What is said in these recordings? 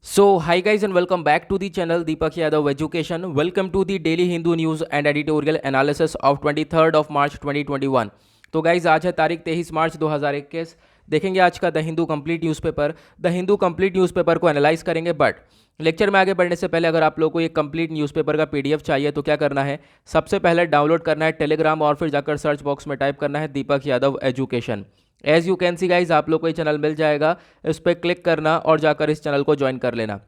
So, hi guys, and welcome back to the channel Deepak Yadav Education. Welcome to the daily Hindu news and editorial analysis of 23rd of March 2021. तो guys आज है तारीख 23 मार्च 2021। देखेंगे आज का the Hindu complete newspaper. The Hindu complete newspaper को analyse करेंगे, but lecture में आगे बढ़ने से पहले अगर आप लोगों को ये कंप्लीट न्यूज़पेपर का पीडीएफ चाहिए तो क्या करना है, सबसे पहले डाउनलोड करना है टेलीग्राम और फिर जाकर सर्च बॉक्स में टाइप करना है Deepak Yadav education. As you can see guys आप लोग को ये चैनल मिल जाएगा, इस पर क्लिक करना और जाकर इस चैनल को ज्वाइन कर लेना।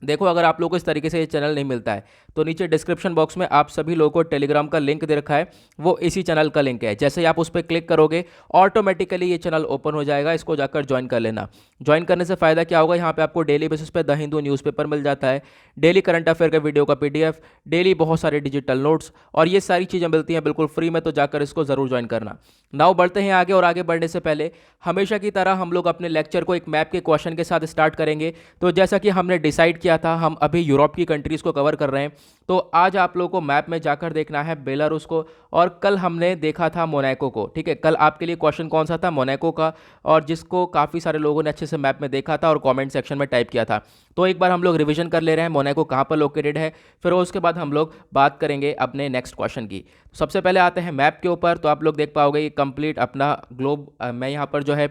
देखो, अगर आप लोगों को इस तरीके से ये चैनल नहीं मिलता है तो नीचे डिस्क्रिप्शन बॉक्स में आप सभी लोगों को टेलीग्राम का लिंक दे रखा है, वो इसी चैनल का लिंक है। जैसे ही आप उस पर क्लिक करोगे ऑटोमेटिकली ये चैनल ओपन हो जाएगा, इसको जाकर ज्वाइन कर लेना। ज्वाइन करने से फ़ायदा क्या होगा, यहाँ पे आपको डेली बेसिस पे द हिंदू न्यूज़पेपर मिल जाता है, डेली करंट अफेयर का वीडियो का पीडीएफ, डेली बहुत सारे डिजिटल नोट्स और ये सारी चीज़ें मिलती हैं बिल्कुल फ्री में, तो जाकर इसको ज़रूर ज्वाइन करना। नाउ बढ़ते हैं आगे, और आगे बढ़ने से पहले हमेशा की तरह हम लोग अपने लेक्चर को एक मैप के क्वेश्चन के साथ स्टार्ट करेंगे। तो जैसा कि हमने डिसाइड किया था, हम अभी यूरोप की कंट्रीज़ को कवर कर रहे हैं, तो आज आप लोगों को मैप में जाकर देखना है बेलारूस को, और कल हमने देखा था मोनाको को। ठीक है, कल आपके लिए क्वेश्चन कौन सा था, मोनाको का, और जिसको काफ़ी सारे लोगों ने अच्छे से मैप में देखा था और कमेंट सेक्शन में टाइप किया था। तो एक बार हम लोग रिवीजन कर ले रहे हैं मोनाको कहाँ पर लोकेटेड है, फिर उसके बाद हम लोग बात करेंगे अपने नेक्स्ट क्वेश्चन की। सबसे पहले आते हैं मैप के ऊपर। तो आप लोग देख पाओगे ये कंप्लीट अपना ग्लोब, मैं यहाँ पर जो है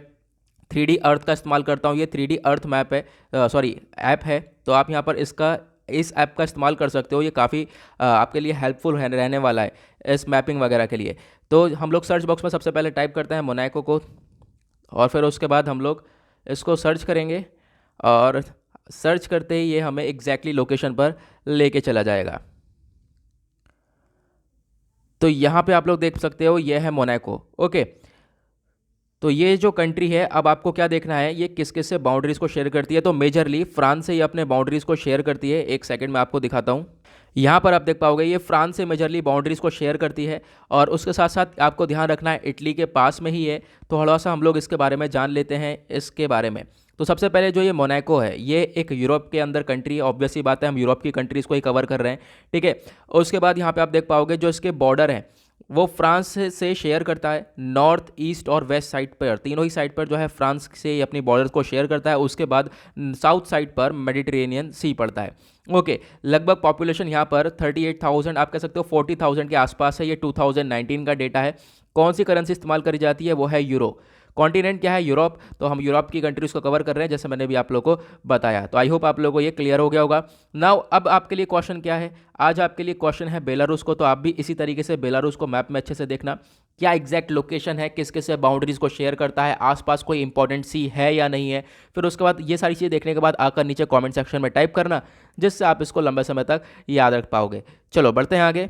3D अर्थ का इस्तेमाल करता हूँ। ये 3D अर्थ मैप है, सॉरी ऐप है, तो आप यहाँ पर इस ऐप का इस्तेमाल कर सकते हो। ये काफ़ी आपके लिए हेल्पफुल रहने वाला है इस मैपिंग वगैरह के लिए। तो हम लोग सर्च बॉक्स में सबसे पहले टाइप करते हैं मोनाको को, और फिर उसके बाद हम लोग इसको सर्च करेंगे, और सर्च करते ही ये हमें एग्जैक्टली लोकेशन पर लेके चला जाएगा। तो यहाँ पे आप लोग देख सकते हो ये है मोनाको। ओके, तो ये जो कंट्री है, अब आपको क्या देखना है, ये किस किस से बाउंड्रीज को शेयर करती है। तो मेजरली फ्रांस से ये अपने बाउंड्रीज को शेयर करती है। एक सेकंड में आपको दिखाता हूँ। यहाँ पर आप देख पाओगे ये फ्रांस से मेजरली बाउंड्रीज को शेयर करती है, और उसके साथ साथ आपको ध्यान रखना है इटली के पास में ही है। तो थोड़ा सा हम लोग इसके बारे में जान लेते हैं इसके बारे में। तो सबसे पहले जो ये मोनाको है, ये एक यूरोप के अंदर कंट्री है। ऑब्वियस सी बात है, हम यूरोप की कंट्रीज़ को ही कवर कर रहे हैं। ठीक है, उसके बाद यहाँ पे आप देख पाओगे जो इसके बॉर्डर हैं वो फ्रांस से शेयर करता है। नॉर्थ, ईस्ट और वेस्ट साइड पर, तीनों ही साइड पर जो है फ्रांस से ये अपनी बॉर्डर को शेयर करता है। उसके बाद साउथ साइड पर मेडिटेरेनियन सी पड़ता है। ओके, लगभग पॉपुलेशन यहाँ पर 38,000, आप कह सकते हो 40,000 के आसपास है। ये 2019 का डेटा है। कौन सी करेंसी इस्तेमाल करी जाती है, वो है यूरो। कॉन्टिनेंट क्या है, यूरोप। तो हम यूरोप की कंट्रीज़ को कवर कर रहे हैं, जैसे मैंने भी आप लोगों को बताया। तो आई होप आप लोगों को ये क्लियर हो गया होगा। नाउ अब आपके लिए क्वेश्चन क्या है, आज आपके लिए क्वेश्चन है बेलारूस को। तो आप भी इसी तरीके से बेलारूस को मैप में अच्छे से देखना, क्या एग्जैक्ट लोकेशन है, किस किस से बाउंड्रीज को शेयर करता है, आसपास कोई इंपॉर्टेंट सी है या नहीं है। फिर उसके बाद ये सारी चीज़ें देखने के बाद आकर नीचे कमेंट सेक्शन में टाइप करना, जिससे आप इसको लंबे समय तक याद रख पाओगे। चलो बढ़ते हैं आगे।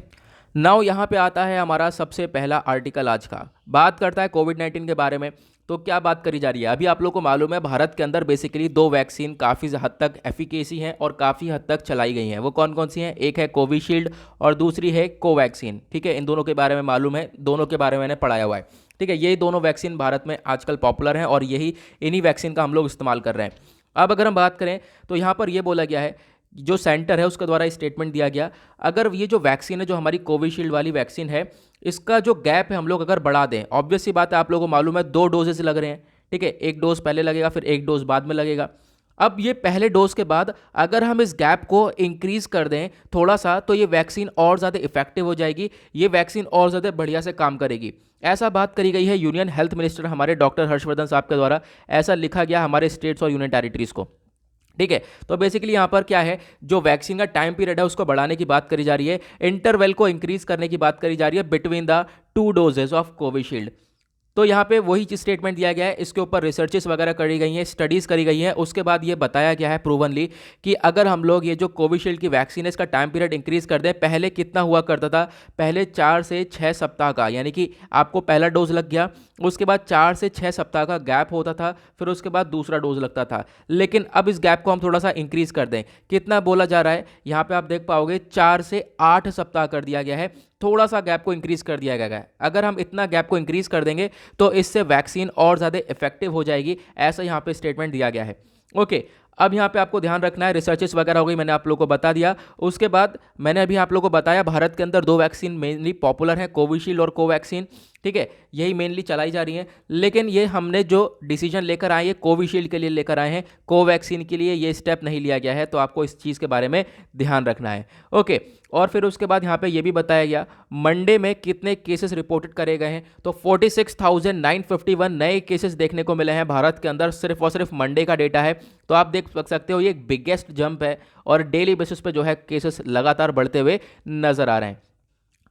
नाउ यहाँ पे आता है हमारा सबसे पहला आर्टिकल आज का, बात करता है कोविड-19 के बारे में। तो क्या बात करी जा रही है, अभी आप लोगों को मालूम है भारत के अंदर बेसिकली दो वैक्सीन काफ़ी हद तक एफिकेसी हैं और काफ़ी हद तक चलाई गई हैं। वो कौन कौन सी हैं, एक है कोविशील्ड और दूसरी है कोवैक्सीन। ठीक है, इन दोनों के बारे में मालूम है, दोनों के बारे में मैंने पढ़ाया हुआ है। ठीक है, यही दोनों वैक्सीन भारत में आजकल पॉपुलर हैं और इन्हीं वैक्सीन का हम लोग इस्तेमाल कर रहे हैं। अब अगर हम बात करें तो यहाँ पर यह बोला गया है, जो सेंटर है उसके द्वारा स्टेटमेंट दिया गया, अगर ये जो वैक्सीन है, जो हमारी कोविशील्ड वाली वैक्सीन है, इसका जो गैप है हम लोग अगर बढ़ा दें, ऑब्वियस सी बात है आप लोगों को मालूम है 2 डोजेस लग रहे हैं। ठीक है, एक डोज पहले लगेगा, फिर एक डोज बाद में लगेगा। अब ये पहले डोज के बाद अगर हम इस गैप को इंक्रीज कर दें थोड़ा सा, तो ये वैक्सीन और ज़्यादा इफेक्टिव हो जाएगी, ये वैक्सीन और ज़्यादा बढ़िया से काम करेगी। ऐसा बात करी गई है यूनियन हेल्थ मिनिस्टर हमारे डॉक्टर हर्षवर्धन साहब के द्वारा, ऐसा लिखा गया हमारे स्टेट्स और यूनियन टेरिटरीज को। ठीक है, तो बेसिकली यहाँ पर क्या है, जो वैक्सीन का टाइम पीरियड है उसको बढ़ाने की बात करी जा रही है, इंटरवल को इंक्रीज करने की बात करी जा रही है between the 2 doses of Covishield. तो यहाँ पे वही स्टेटमेंट दिया गया है, इसके ऊपर रिसर्चेस वगैरह करी गई हैं, स्टडीज़ करी गई हैं। उसके बाद ये बताया गया है प्रूवनली कि अगर हम लोग ये जो कोविशील्ड की वैक्सीन है इसका टाइम पीरियड इंक्रीज कर दें, पहले कितना हुआ करता था, पहले 4 से 6 सप्ताह का, यानी कि आपको पहला डोज लग गया, उसके बाद 4 से 6 सप्ताह का गैप होता था, फिर उसके बाद दूसरा डोज लगता था। लेकिन अब इस गैप को हम थोड़ा सा इंक्रीज कर दें, कितना बोला जा रहा है, यहाँ पे आप देख पाओगे 4 से 8 सप्ताह कर दिया गया है। थोड़ा सा गैप को इंक्रीज कर दिया गया है। अगर हम इतना गैप को इंक्रीज कर देंगे तो इससे वैक्सीन और ज़्यादा इफेक्टिव हो जाएगी, ऐसा यहाँ पे स्टेटमेंट दिया गया है। ओके, अब यहाँ पे आपको ध्यान रखना है, रिसर्चेस वगैरह हो गई, मैंने आप लोगों को बता दिया। उसके बाद मैंने अभी आप लोगों को बताया भारत के अंदर 2 वैक्सीन मेनली पॉपुलर हैं, कोविशील्ड और कोवैक्सीन, ठीक है, यही मेनली चलाई जा रही हैं। लेकिन ये हमने जो डिसीजन लेकर आए, ये कोविशील्ड के लिए लेकर आए हैं, कोवैक्सीन के लिए ये स्टेप नहीं लिया गया है, तो आपको इस चीज़ के बारे में ध्यान रखना है। ओके, और फिर उसके बाद यहाँ पे ये भी बताया गया मंडे में कितने केसेस रिपोर्टेड करे गए हैं, तो 46,951 नए केसेस देखने को मिले हैं भारत के अंदर, सिर्फ और सिर्फ मंडे का डेटा है। तो आप देख सकते हो ये एक बिगेस्ट जंप है और डेली बेसिस पे जो है केसेस लगातार बढ़ते हुए नजर आ रहे हैं।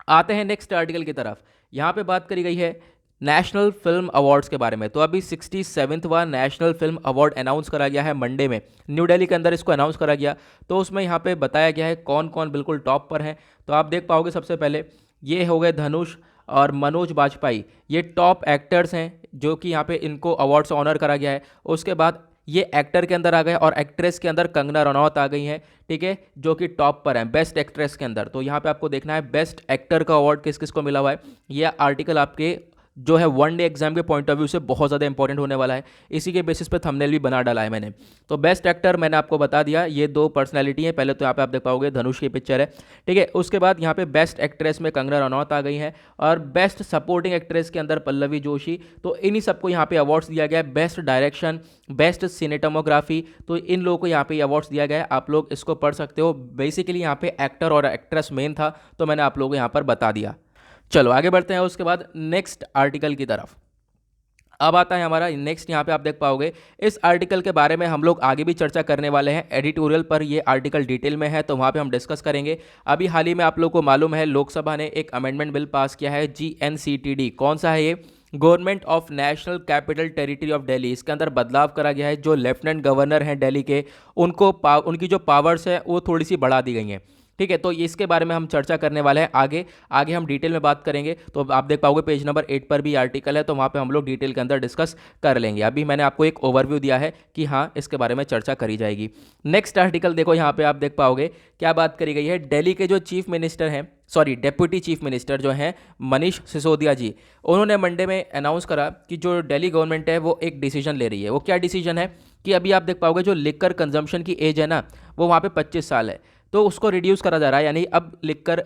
आते हैं नेक्स्ट आर्टिकल की तरफ। यहाँ पे बात करी गई है नेशनल फिल्म अवार्ड्स के बारे में। तो अभी 67वां नेशनल फिल्म अवार्ड अनाउंस करा गया है मंडे में, न्यू दिल्ली के अंदर इसको अनाउंस करा गया। तो उसमें यहाँ पे बताया गया है कौन कौन बिल्कुल टॉप पर हैं। तो आप देख पाओगे सबसे पहले ये हो गए धनुष और मनोज बाजपेयी, ये टॉप एक्टर्स हैं जो कि यहाँ पे इनको अवार्ड से ऑनर करा गया है। उसके बाद ये एक्टर के अंदर आ गए और एक्ट्रेस के अंदर कंगना रनौत आ गई हैं, ठीक है, जो कि टॉप पर हैं बेस्ट एक्ट्रेस के अंदर। तो यहाँ पे आपको देखना है बेस्ट एक्टर का अवार्ड किस किस को मिला हुआ है। ये आर्टिकल आपके जो है वन डे एग्जाम के पॉइंट ऑफ व्यू से बहुत ज़्यादा इंपॉर्टेंट होने वाला है, इसी के बेसिस पे थंबनेल भी बना डाला है मैंने। तो बेस्ट एक्टर मैंने आपको बता दिया, ये 2 पर्सनैलिटी हैं। पहले तो यहाँ पे आप देख पाओगे धनुष की पिक्चर है, ठीक है। उसके बाद यहाँ पे बेस्ट एक्ट्रेस में कंगना रनौत आ गई हैं और बेस्ट सपोर्टिंग एक्ट्रेस के अंदर पल्लवी जोशी। तो इन्हीं सबको यहाँ पे अवार्ड्स दिया गया है। बेस्ट डायरेक्शन, बेस्ट सिनेटोमोग्राफी, तो इन लोगों को यहाँ पे अवार्ड्स दिया गया है। आप लोग इसको पढ़ सकते हो। बेसिकली यहाँ पे एक्टर और एक्ट्रेस मेन था, तो मैंने आप लोगों को यहाँ पर बता दिया। चलो आगे बढ़ते हैं उसके बाद नेक्स्ट आर्टिकल की तरफ। अब आता है हमारा नेक्स्ट, यहाँ पे आप देख पाओगे इस आर्टिकल के बारे में हम लोग आगे भी चर्चा करने वाले हैं। एडिटोरियल पर ये आर्टिकल डिटेल में है, तो वहाँ पे हम डिस्कस करेंगे। अभी हाल ही में आप लोग को मालूम है लोकसभा ने एक अमेंडमेंट बिल पास किया है, GNCTD। कौन सा है ये? Government of national capital territory of Delhi. इसके अंदर बदलाव करा गया है। जो लेफ्टिनेंट गवर्नर हैं दिल्ली के, उनको उनकी जो पावर्स है वो थोड़ी सी बढ़ा दी गई हैं, ठीक है। तो इसके बारे में हम चर्चा करने वाले हैं। आगे आगे हम डिटेल में बात करेंगे। तो आप देख पाओगे पेज नंबर 8 पर भी आर्टिकल है, तो वहाँ पे हम लोग डिटेल के अंदर डिस्कस कर लेंगे। अभी मैंने आपको एक ओवरव्यू दिया है कि हाँ इसके बारे में चर्चा करी जाएगी। नेक्स्ट आर्टिकल देखो, यहाँ पे आप देख पाओगे क्या बात करी गई है। दिल्ली के जो चीफ मिनिस्टर हैं, सॉरी डेप्यूटी चीफ मिनिस्टर जो हैं मनीष सिसोदिया जी, उन्होंने मंडे में अनाउंस करा कि जो दिल्ली गवर्नमेंट है वो एक डिसीजन ले रही है। वो क्या डिसीजन है कि अभी आप देख पाओगे जो लिकर कंजम्पशन की एज है ना, वो वहाँ पे 25 साल है, तो उसको रिड्यूस करा जा रहा है। यानी अब लिकर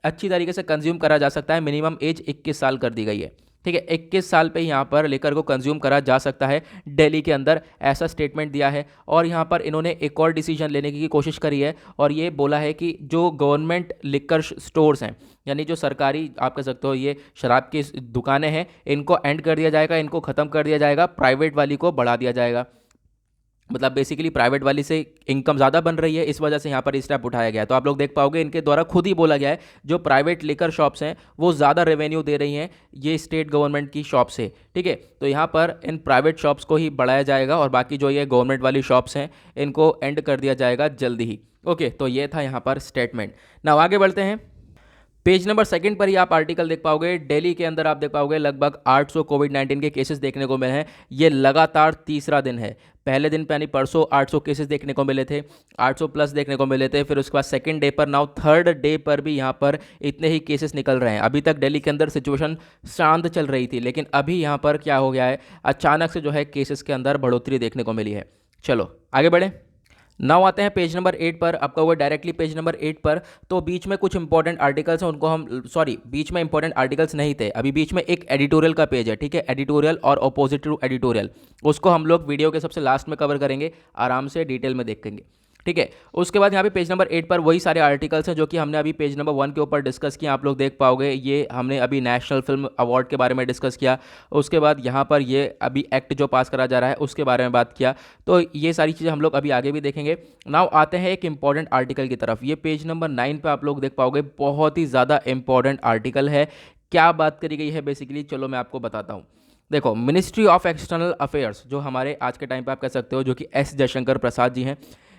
अच्छी तरीके से कंज्यूम करा जा सकता है। मिनिमम एज 21 साल कर दी गई है, ठीक है। 21 साल पे यहाँ पर लिकर को कंज्यूम करा जा सकता है दिल्ली के अंदर, ऐसा स्टेटमेंट दिया है। और यहाँ पर इन्होंने एक और डिसीजन लेने की कोशिश करी है और ये बोला है कि जो गवर्नमेंट लिकर स्टोर्स हैं, यानी जो सरकारी आप कह सकते हो ये शराब की दुकानें हैं, इनको एंड कर दिया जाएगा, इनको ख़त्म कर दिया जाएगा, प्राइवेट वाली को बढ़ा दिया जाएगा। मतलब बेसिकली प्राइवेट वाली से इनकम ज़्यादा बन रही है, इस वजह से यहाँ पर स्टेप उठाया गया है। तो आप लोग देख पाओगे इनके द्वारा खुद ही बोला गया है जो प्राइवेट लिकर शॉप्स हैं वो ज़्यादा रेवेन्यू दे रही हैं ये स्टेट गवर्नमेंट की शॉप से, ठीक है। तो यहाँ पर इन प्राइवेट शॉप्स को ही बढ़ाया जाएगा और बाकी जो ये गवर्नमेंट वाली शॉप्स हैं इनको एंड कर दिया जाएगा जल्दी ही। ओके, तो ये था यहाँ पर स्टेटमेंट। नाउ आगे बढ़ते हैं। पेज नंबर 2 पर ही आप आर्टिकल देख पाओगे। दिल्ली के अंदर आप देख पाओगे लगभग 800 कोविड-19 के केसेस देखने को मिले हैं। ये लगातार तीसरा दिन है। पहले दिन यानी परसों 800 केसेस देखने को मिले थे, 800 प्लस देखने को मिले थे। फिर उसके बाद सेकंड डे पर, नाउ थर्ड डे पर भी यहाँ पर इतने ही केसेस निकल रहे हैं। अभी तक दिल्ली के अंदर सिचुएशन शांत चल रही थी, लेकिन अभी यहाँ पर क्या हो गया है, अचानक से जो है केसेस के अंदर बढ़ोतरी देखने को मिली है। चलो आगे बढ़ें। नाउ आते हैं पेज नंबर 8 पर। आपका हुआ डायरेक्टली पेज नंबर 8 पर, तो बीच में कुछ इंपॉर्टेंट आर्टिकल्स हैं, उनको हम बीच में इंपॉर्टेंट आर्टिकल्स नहीं थे। अभी बीच में एक एडिटोरियल का पेज है, ठीक है, एडिटोरियल और अपोजिट टू एडिटोरियल, उसको हम लोग वीडियो के सबसे लास्ट में कवर करेंगे, आराम से डिटेल में देखेंगे, ठीक है। उसके बाद यहाँ पे पेज नंबर 8 पर वही सारे आर्टिकल्स हैं जो कि हमने अभी पेज नंबर 1 के ऊपर डिस्कस किया। आप लोग देख पाओगे ये हमने अभी नेशनल फिल्म अवार्ड के बारे में डिस्कस किया। उसके बाद यहाँ पर ये अभी एक्ट जो पास करा जा रहा है उसके बारे में बात किया। तो ये सारी चीज़ें हम लोग अभी आगे भी देखेंगे। नाउ आते हैं एक इंपॉर्टेंट आर्टिकल की तरफ। ये पेज नंबर 9 पर आप लोग देख पाओगे, बहुत ही ज़्यादा इंपॉर्टेंट आर्टिकल है। क्या बात करी गई है बेसिकली, चलो मैं आपको बताता हूँ। देखो, मिनिस्ट्री ऑफ एक्सटर्नल अफेयर्स जो हमारे आज के टाइम पे आप कह सकते हो जो कि एस जयशंकर प्रसाद जी हैं,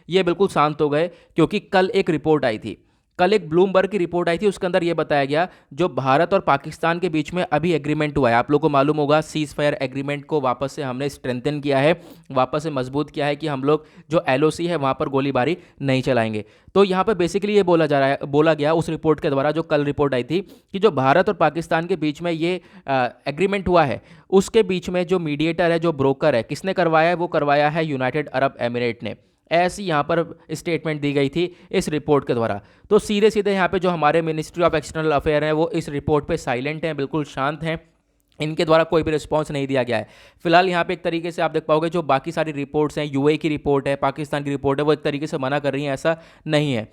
ये बिल्कुल शांत हो गए क्योंकि कल एक रिपोर्ट आई थी। कल एक ब्लूमबर्ग की रिपोर्ट आई थी, उसके अंदर ये बताया गया जो भारत और पाकिस्तान के बीच में अभी एग्रीमेंट हुआ है, आप लोगों को मालूम होगा सीज फायर एग्रीमेंट को वापस से हमने स्ट्रेंथन किया है, वापस से मजबूत किया है कि हम लोग जो LOC है वहाँ पर गोलीबारी नहीं चलाएंगे। तो यहाँ पर बेसिकली ये बोला गया उस रिपोर्ट के द्वारा जो कल रिपोर्ट आई थी कि जो भारत और पाकिस्तान के बीच में ये एग्रीमेंट हुआ है, उसके बीच में जो मीडिएटर है, जो ब्रोकर है, किसने करवाया है, वो करवाया है यूनाइटेड अरब एमिरेट ने। ऐसी यहाँ पर स्टेटमेंट दी गई थी इस रिपोर्ट के द्वारा। तो सीधे सीधे यहाँ पे जो हमारे मिनिस्ट्री ऑफ एक्सटर्नल अफेयर हैं वो इस रिपोर्ट पे साइलेंट हैं, बिल्कुल शांत हैं, इनके द्वारा कोई भी रिस्पांस नहीं दिया गया है। फिलहाल यहाँ पे एक तरीके से आप देख पाओगे जो बाकी सारी रिपोर्ट्स हैं, यूएई की रिपोर्ट है, पाकिस्तान की रिपोर्ट है, वो एक तरीके से मना कर रही हैं, ऐसा नहीं है।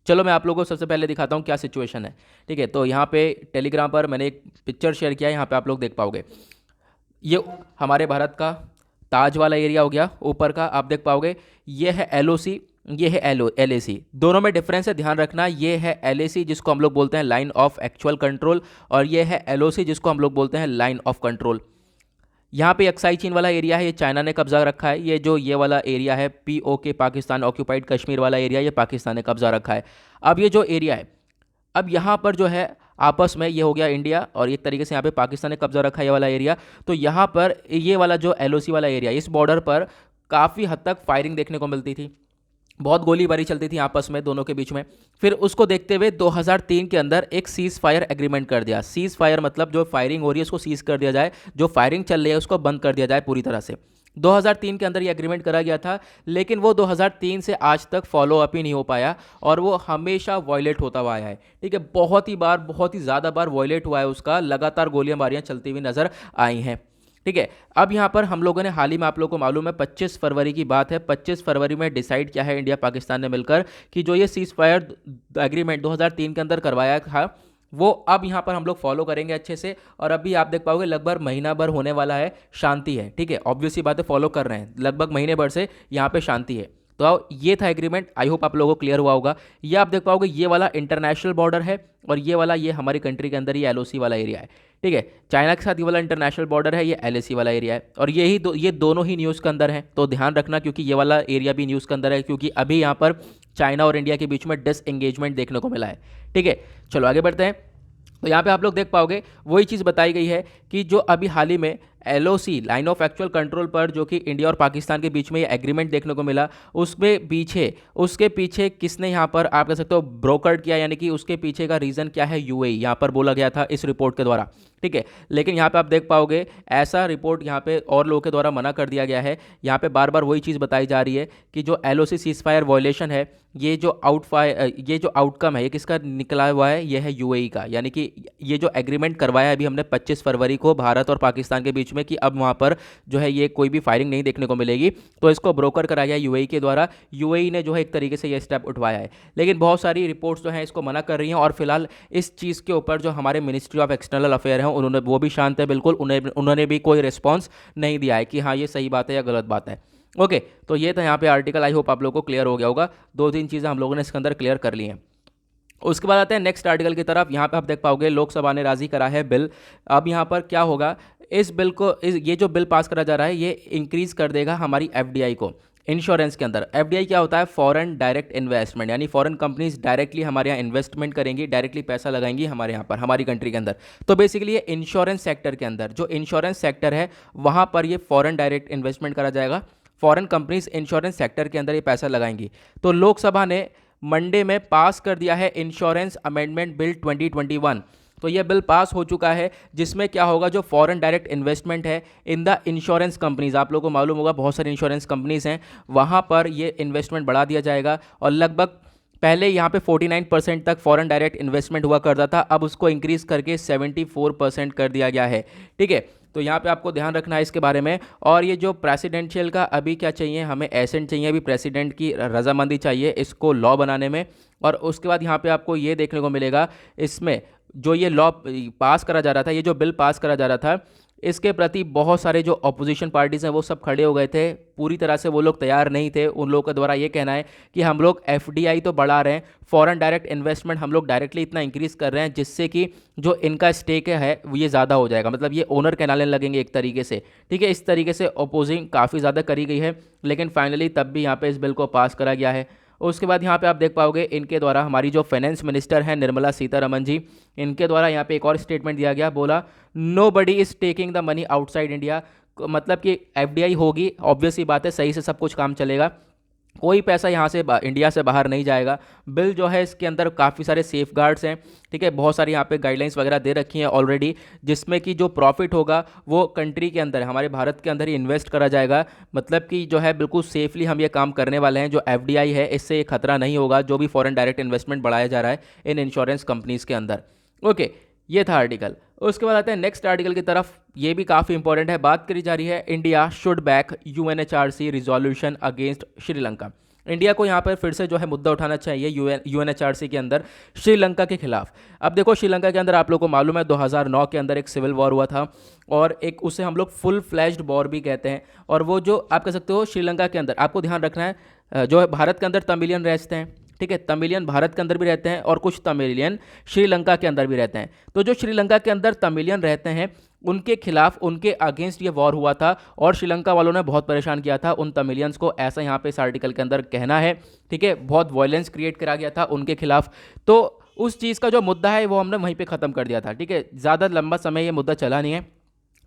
चलो मैं आप लोगों को सबसे पहले दिखाता हूँ क्या सिचुएशन है। ठीक है, तो यहाँ पे टेलीग्राम पर मैंने एक पिक्चर शेयर किया है, यहाँ पे आप लोग देख पाओगे। ये हमारे भारत का ताज वाला एरिया हो गया, ऊपर का आप देख पाओगे। ये है एलओसी, ये है एलएसी, दोनों में डिफरेंस है, ध्यान रखना। ये है एलएसी जिसको हम लोग बोलते हैं लाइन ऑफ एक्चुअल कंट्रोल, और ये है एलओसी जिसको हम लोग बोलते हैं लाइन ऑफ कंट्रोल। यहाँ पे अक्साई चीन वाला एरिया है, ये चाइना ने कब्जा रखा है। ये वाला एरिया है पीओके, पाकिस्तान ऑक्यूपाइड कश्मीर वाला एरिया, ये पाकिस्तान ने कब्जा रखा है। अब ये जो एरिया है, अब यहाँ पर जो है आपस में ये हो गया इंडिया, और एक तरीके से यहाँ पे पाकिस्तान ने कब्जा रखा है ये वाला एरिया। तो यहाँ पर ये वाला जो एलओसी वाला एरिया, इस बॉर्डर पर काफ़ी हद तक फायरिंग देखने को मिलती थी, बहुत गोलीबारी चलती थी आपस में दोनों के बीच में। फिर उसको देखते हुए 2003 के अंदर एक सीज़ फायर एग्रीमेंट कर दिया। सीज़ फायर मतलब जो फायरिंग हो रही है उसको सीज़ कर दिया जाए, जो फायरिंग चल रही है उसको बंद कर दिया जाए पूरी तरह से। 2003 के अंदर ये एग्रीमेंट करा गया था, लेकिन वो 2003 से आज तक फॉलो अप ही नहीं हो पाया, और वो हमेशा वॉयलेट होता हुआ आया है। ठीक है, बहुत ही ज़्यादा बार वॉयलेट हुआ है उसका, लगातार गोलियां मारियां चलती हुई नजर आई हैं। ठीक है, अब यहाँ पर हम लोगों ने हाल ही में, आप लोगों को मालूम है 25 फरवरी की बात है, 25 फरवरी में डिसाइड किया है इंडिया पाकिस्तान ने मिलकर कि जो ये सीज फायर एग्रीमेंट 2003 के अंदर करवाया था वो अब यहाँ पर हम लोग फॉलो करेंगे अच्छे से। और अभी आप देख पाओगे लगभग महीना भर होने वाला है, शांति है। ठीक है, ऑब्वियसली बात है, फॉलो कर रहे हैं, लगभग महीने भर से यहाँ पे शांति है। तो ये था एग्रीमेंट, आई होप आप लोगों को क्लियर हुआ होगा। ये आप देख पाओगे ये वाला इंटरनेशनल बॉर्डर है, और ये वाला ये हमारी कंट्री के अंदर ये एलओसी वाला एरिया है। ठीक है, चाइना के साथ ये वाला इंटरनेशनल बॉर्डर है, ये एलएसी वाला एरिया है, और ये दोनों ही न्यूज़ के अंदर है। तो ध्यान रखना, क्योंकि ये वाला एरिया भी न्यूज़ के अंदर है, क्योंकि अभी यहाँ पर चाइना और इंडिया के बीच में डिसएंगेजमेंट देखने को मिला है। ठीक है, चलो आगे बढ़ते हैं। तो यहाँ पे आप लोग देख पाओगे वही चीज़ बताई गई है कि जो अभी हाल ही में LOC line of actual control पर जो कि इंडिया और पाकिस्तान के बीच में ये एग्रीमेंट देखने को मिला, उसके पीछे किसने यहाँ पर आप कह सकते हो ब्रोकर्ड किया, यानी कि उसके पीछे का रीज़न क्या है, यूएई यहाँ पर बोला गया था इस रिपोर्ट के द्वारा। ठीक है, लेकिन यहाँ पे आप देख पाओगे ऐसा रिपोर्ट यहाँ पे और लोगों के द्वारा मना कर दिया गया है। यहाँ पे बार बार वही चीज़ बताई जा रही है कि जो एलओसी सीज फायर वायलेशन है, ये जो आउटकम है ये किसका निकला हुआ है, ये है यूएई का। यानी कि ये जो एग्रीमेंट करवाया है अभी हमने 25 फरवरी को भारत और पाकिस्तान के बीच में कि अब वहाँ पर जो है ये कोई भी फायरिंग नहीं देखने को मिलेगी, तो इसको ब्रोकर कराया गया यूएई के द्वारा। यूएई ने जो है एक तरीके से ये स्टेप उठवाया है, लेकिन बहुत सारी रिपोर्ट्स जो हैं इसको मना कर रही हैं। और फिलहाल इस चीज़ के ऊपर जो हमारे मिनिस्ट्री ऑफ एक्सटर्नल अफेयर हैं उन्होंने वो भी शांत है बिल्कुल, उन्होंने भी कोई रिस्पॉन्स नहीं दिया है कि हाँ ये सही बात है या गलत बात है। ओके, तो ये था यहाँ पे आर्टिकल, आई होप आप लोगों को क्लियर हो गया होगा। 2-3 चीज़ें हम लोगों ने इसके अंदर क्लियर कर ली हैं। उसके बाद आते हैं नेक्स्ट आर्टिकल की तरफ। यहाँ पे आप देख पाओगे लोकसभा ने राजी करा है बिल। अब यहाँ पर क्या होगा, इस बिल को ये जो बिल पास करा जा रहा है ये इंक्रीज कर देगा हमारी एफडीआई को इंश्योरेंस के अंदर। एफडीआई क्या होता है, फॉरेन डायरेक्ट इन्वेस्टमेंट, यानी फॉरेन कंपनीज डायरेक्टली हमारे यहाँ इन्वेस्टमेंट करेंगी, डायरेक्टली पैसा लगाएंगी हमारे यहाँ पर, हमारी कंट्री के अंदर। तो बेसिकली ये इंश्योरेंस सेक्टर के अंदर, जो इंश्योरेंस सेक्टर है वहाँ पर ये फॉरेन डायरेक्ट इन्वेस्टमेंट करा जाएगा। फॉरेन कंपनीज इंश्योरेंस सेक्टर के अंदर ये पैसा लगाएंगी। तो लोकसभा ने मंडे में पास कर दिया है इंश्योरेंस अमेंडमेंट बिल 2021। तो यह बिल पास हो चुका है, जिसमें क्या होगा, जो फॉरेन डायरेक्ट इन्वेस्टमेंट है इन द इंश्योरेंस कंपनीज, आप लोगों को मालूम होगा बहुत सारी इंश्योरेंस कंपनीज हैं, वहाँ पर ये इन्वेस्टमेंट बढ़ा दिया जाएगा। और लगभग पहले यहाँ पे 49% तक फॉरेन डायरेक्ट इन्वेस्टमेंट हुआ करता था, अब उसको इंक्रीज़ करके 74% कर दिया गया है। ठीक है, तो यहाँ पे आपको ध्यान रखना है इसके बारे में। और ये जो प्रेसिडेंशियल का अभी क्या चाहिए, हमें एसेंट चाहिए, अभी प्रेसिडेंट की रजामंदी चाहिए इसको लॉ बनाने में। और उसके बाद यहाँ पे आपको ये देखने को मिलेगा, इसमें जो ये लॉ पास करा जा रहा था, ये जो बिल पास करा जा रहा था, इसके प्रति बहुत सारे जो अपोजिशन पार्टीज़ हैं वो सब खड़े हो गए थे, पूरी तरह से वो लोग तैयार नहीं थे। उन लोगों के द्वारा ये कहना है कि हम लोग एफडीआई तो बढ़ा रहे हैं, फॉरेन डायरेक्ट इन्वेस्टमेंट हम लोग डायरेक्टली इतना इंक्रीज़ कर रहे हैं जिससे कि जो इनका स्टेक है वो ये ज़्यादा हो जाएगा, मतलब ये ओनर कहलाने लगेंगे एक तरीके से। ठीक है, इस तरीके से अपोजिंग काफ़ी ज़्यादा करी गई है, लेकिन फाइनली तब भी यहाँ पर इस बिल को पास करा गया है। उसके बाद यहाँ पे आप देख पाओगे इनके द्वारा हमारी जो फाइनेंस मिनिस्टर हैं निर्मला सीतारमन जी, इनके द्वारा यहाँ पे एक और स्टेटमेंट दिया गया, बोला nobody is taking the money outside India. मतलब कि एफडीआई होगी, ऑब्वियस ही बात है, सही से सब कुछ काम चलेगा, कोई पैसा यहाँ से इंडिया से बाहर नहीं जाएगा। बिल जो है इसके अंदर काफ़ी सारे सेफ गार्ड्स हैं, ठीक है, बहुत सारी यहाँ पे गाइडलाइंस वगैरह दे रखी हैं ऑलरेडी, जिसमें कि जो प्रॉफिट होगा वो कंट्री के अंदर, हमारे भारत के अंदर ही इन्वेस्ट करा जाएगा। मतलब कि जो है बिल्कुल सेफली हम ये काम करने वाले हैं। जो एफडीआई है इससे ये खतरा नहीं होगा, जो भी फॉरेन डायरेक्ट इन्वेस्टमेंट बढ़ाया जा रहा है इन इंश्योरेंस कंपनीज़ के अंदर। ओके, ये था आर्टिकल। उसके बाद आते हैं नेक्स्ट आर्टिकल की तरफ। ये भी काफ़ी इंपॉर्टेंट है। बात करी जा रही है India should back UNHRC resolution against Sri Lanka. India को यहाँ पर फिर से जो है मुद्दा उठाना चाहिए यूएनएचआरसी के अंदर श्रीलंका के खिलाफ। अब देखो, श्रीलंका के अंदर आप लोगों को मालूम है 2009 के अंदर एक सिविल वॉर हुआ था, और एक उसे हम लोग फुल फ्लैश्ड वॉर भी कहते हैं। और वो जो आप कह सकते हो श्रीलंका के अंदर, आपको ध्यान रखना है, जो है भारत के अंदर तमिलियन रहते हैं, ठीक है, तमिलियन भारत के अंदर भी रहते हैं और कुछ तमिलियन श्रीलंका के अंदर भी रहते हैं। तो जो श्रीलंका के अंदर तमिलियन रहते हैं उनके खिलाफ, उनके अगेंस्ट ये वॉर हुआ था, और श्रीलंका वालों ने बहुत परेशान किया था उन तमिलियंस को, ऐसा यहाँ पे इस आर्टिकल के अंदर कहना है, ठीक है। बहुत वायलेंस क्रिएट करा गया था उनके खिलाफ। तो उस चीज़ का जो मुद्दा है वो हमने वहीं पे ख़त्म कर दिया था, ठीक है। ज़्यादा लंबा समय ये मुद्दा चला नहीं है।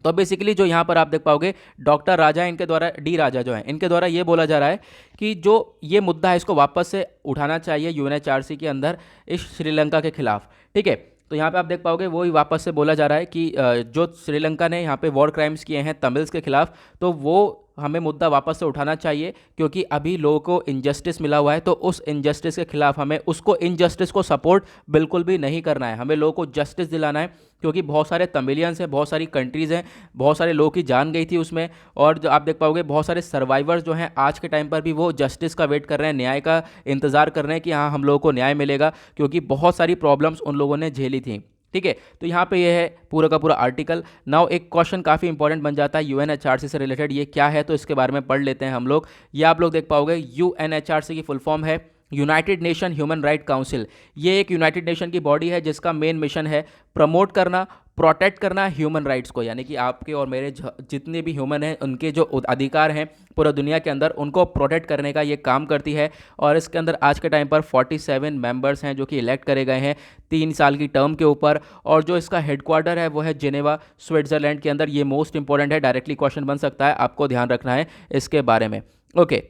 तो बेसिकली जो यहाँ पर आप देख पाओगे, डॉक्टर राजा, इनके द्वारा, डी राजा जो है, इनके द्वारा ये बोला जा रहा है कि जो ये मुद्दा है इसको वापस से उठाना चाहिए यूएनएचआरसी के अंदर इस श्रीलंका के खिलाफ, ठीक है। तो यहाँ पे आप देख पाओगे वही वापस से बोला जा रहा है कि जो श्रीलंका ने यहाँ पे वॉर क्राइम्स किए हैं तमिल्स के खिलाफ, तो वो हमें मुद्दा वापस से उठाना चाहिए, क्योंकि अभी लोगों को इनजस्टिस मिला हुआ है। तो उस इनजस्टिस के खिलाफ हमें उसको, इनजस्टिस को सपोर्ट बिल्कुल भी नहीं करना है, हमें लोगों को जस्टिस दिलाना है, क्योंकि बहुत सारे तमिलियंस हैं, बहुत सारी कंट्रीज़ हैं, बहुत सारे लोगों की जान गई थी उसमें। और जो आप देख पाओगे बहुत सारे सर्वाइवर्स जो हैं आज के टाइम पर भी वो जस्टिस का वेट कर रहे हैं, न्याय का इंतज़ार कर रहे हैं कि हाँ हम लोगों को न्याय मिलेगा, क्योंकि बहुत सारी प्रॉब्लम्स उन लोगों ने झेली थी, ठीक है। तो यहाँ पे ये है पूरा का पूरा आर्टिकल। नाउ एक क्वेश्चन काफ़ी इंपॉर्टेंट बन जाता है यूएनएचआरसी से रिलेटेड, ये क्या है, तो इसके बारे में पढ़ लेते हैं हम लोग। ये आप लोग देख पाओगे, यूएनएचआरसी की फुल फॉर्म है United nation human right council. ये एक यूनाइटेड नेशन की बॉडी है जिसका मेन मिशन है प्रमोट करना, प्रोटेक्ट करना ह्यूमन राइट्स को, यानी कि आपके और मेरे जितने भी ह्यूमन हैं उनके जो अधिकार हैं पूरा दुनिया के अंदर, उनको प्रोटेक्ट करने का ये काम करती है। और इसके अंदर आज के टाइम पर 47 मेंबर्स हैं जो कि इलेक्ट करे गए हैं 3 साल की टर्म के ऊपर। और जो इसका हेडक्वार्टर है वो है जिनेवा, स्विट्ज़रलैंड के अंदर। ये मोस्ट इंपॉर्टेंट है, डायरेक्टली क्वेश्चन बन सकता है, आपको ध्यान रखना है इसके बारे में। ओके,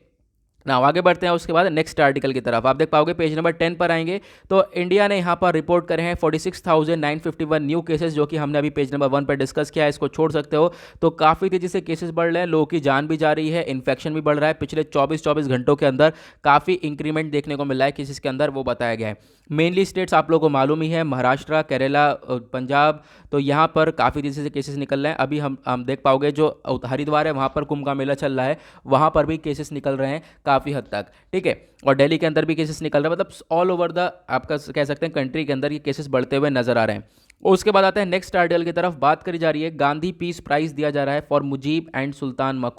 ना आगे बढ़ते हैं उसके बाद नेक्स्ट आर्टिकल की तरफ। आप देख पाओगे पेज नंबर 10 पर आएंगे तो इंडिया ने यहाँ पर रिपोर्ट करे हैं 46,951 न्यू केसेस, जो कि हमने अभी पेज नंबर 1 पर डिस्कस किया है, इसको छोड़ सकते हो। तो काफ़ी तेज़ी से केसेस बढ़ रहे हैं, लोगों की जान भी जा रही है, इन्फेक्शन भी बढ़ रहा है। पिछले 24 घंटों के अंदर काफ़ी इंक्रीमेंट देखने को मिल रहा है केसेस के अंदर, वो बताया गया है। मेनली स्टेट्स आप लोगों को मालूम ही है, महाराष्ट्र, केरला, पंजाब, तो यहाँ पर काफ़ी तेज़ी से केसेस निकल रहे हैं। अभी हम देख पाओगे जो हरिद्वार है वहाँ पर कुंभ का मेला चल रहा है, वहाँ पर भी केसेस निकल रहे हैं काफ़ी हद तक, ठीक है। और दिल्ली के अंदर भी केसेस निकल रहे हैं, मतलब ऑल ओवर द आपका कह सकते हैं कंट्री के अंदर ये केसेस बढ़ते हुए नजर आ रहे हैं। उसके बाद आते हैं नेक्स्ट आर्टिकल की तरफ। बात करी जा रही है गांधी पीस प्राइज दिया जा रहा है फॉर मुजीब एंड सुल्तान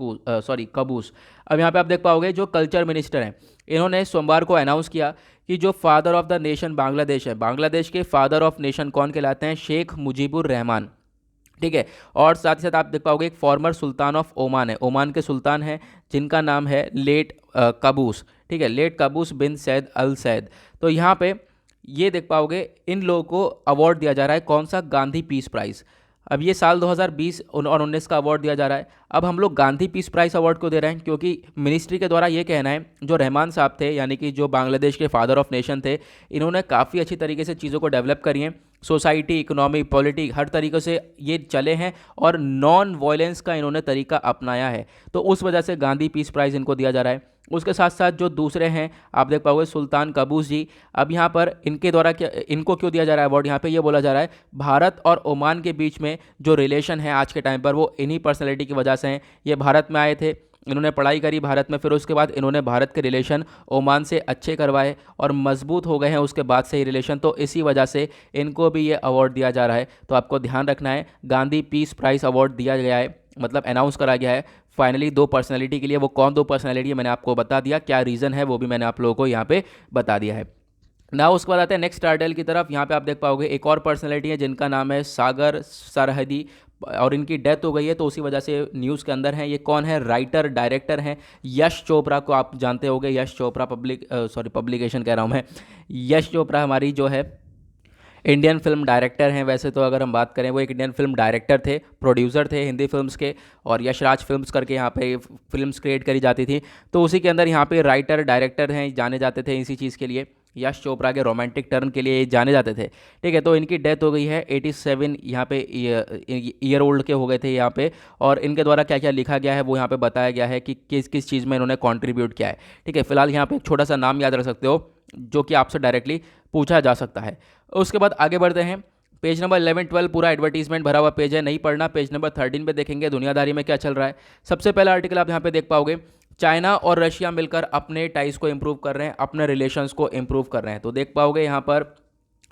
कबूस। अब यहाँ पे आप देख पाओगे जो कल्चर मिनिस्टर हैं, इन्होंने सोमवार को अनाउंस किया कि जो father of the nation Bangladesh है, बांग्लादेश के फादर ऑफ नेशन कौन कहलाते हैं, शेख मुजीबुर रहमान, ठीक है। और साथ ही साथ आप देख पाओगे एक फॉर्मर सुल्तान ऑफ ओमान है, ओमान के सुल्तान हैं जिनका नाम है लेट कबूस, ठीक है, लेट कबूस बिन सैद अल सैद। तो यहाँ पे ये देख पाओगे इन लोगों को अवार्ड दिया जा रहा है, कौन सा, गांधी पीस प्राइज़। अब ये साल 2020 और 19 का अवार्ड दिया जा रहा है। अब हम लोग गांधी पीस प्राइज़ अवार्ड को दे रहे हैं क्योंकि मिनिस्ट्री के द्वारा ये कहना है जो रहमान साहब थे, यानी कि जो बांग्लादेश के फादर ऑफ नेशन थे, इन्होंने काफ़ी अच्छी तरीके से चीज़ों को डेवलप करी हैं, सोसाइटी, इकोनॉमी, पॉलिटिक, हर तरीके से ये चले हैं और नॉन वायलेंस का इन्होंने तरीका अपनाया है। तो उस वजह से गांधी पीस प्राइज़ इनको दिया जा रहा है। उसके साथ साथ जो दूसरे हैं आप देख पाओगे सुल्तान कबूस जी। अब यहाँ पर इनके द्वारा क्या, इनको क्यों दिया जा रहा है अवार्ड, यहाँ पे ये बोला जा रहा है भारत और ओमान के बीच में जो रिलेशन है आज के टाइम पर वो इन्हीं पर्सनैलिटी की वजह से हैं। ये भारत में आए थे, इन्होंने पढ़ाई करी भारत में, फिर उसके बाद इन्होंने भारत के रिलेशन ओमान से अच्छे करवाए और मजबूत हो गए हैं उसके बाद से ही रिलेशन, तो इसी वजह से इनको भी ये अवार्ड दिया जा रहा है। तो आपको ध्यान रखना है, गांधी पीस प्राइज़ अवार्ड दिया गया है, मतलब अनाउंस करा गया है फाइनली 2 पर्सनैलिटी के लिए। वो कौन 2 पर्सनैलिटी है मैंने आपको बता दिया, क्या रीज़न है वो भी मैंने आप लोगों को यहाँ पे बता दिया है ना। उसके बाद आते हैं नेक्स्ट आर्टिकल की तरफ। यहाँ पे आप देख पाओगे एक और पर्सनैलिटी है जिनका नाम है सागर सरहदी, और इनकी डेथ हो गई है तो उसी वजह से न्यूज़ के अंदर हैं। ये कौन है, राइटर डायरेक्टर हैं यश चोपड़ा को आप जानते होंगे। यश चोपड़ा पब्लिकेशन कह रहा हूँ मैं, यश चोपड़ा हमारी जो है इंडियन फिल्म डायरेक्टर हैं वैसे तो, अगर हम बात करें वो एक इंडियन फिल्म डायरेक्टर थे, प्रोड्यूसर थे हिंदी फिल्म्स के, और यशराज फिल्म्स करके यहाँ पे फिल्म्स क्रिएट करी जाती थी, तो उसी के अंदर यहाँ पे राइटर डायरेक्टर हैं, जाने जाते थे इसी चीज़ के लिए। यश चोपड़ा के रोमांटिक टर्न के लिए जाने जाते थे। ठीक है, तो इनकी डेथ हो गई है 87 यहाँ पे ईयर ओल्ड के हो गए थे यहाँ पे। और इनके द्वारा क्या क्या लिखा गया है वो यहाँ पे बताया गया है कि किस किस चीज़ में इन्होंने कंट्रीब्यूट किया है। ठीक है, फिलहाल यहाँ पे एक छोटा सा नाम याद रख सकते हो जो कि आपसे डायरेक्टली पूछा जा सकता है। उसके बाद आगे बढ़ते हैं। पेज नंबर 11 12 पूरा एडवर्टीजमेंट भरा हुआ पेज है, नहीं पढ़ना। पेज नंबर 13 पे देखेंगे दुनियादारी में क्या चल रहा है। सबसे पहला आर्टिकल आप यहाँ पे देख पाओगे, चाइना और रशिया मिलकर अपने टाइज को इंप्रूव कर रहे हैं, अपने रिलेशंस को इंप्रूव कर रहे हैं। तो देख पाओगे यहाँ पर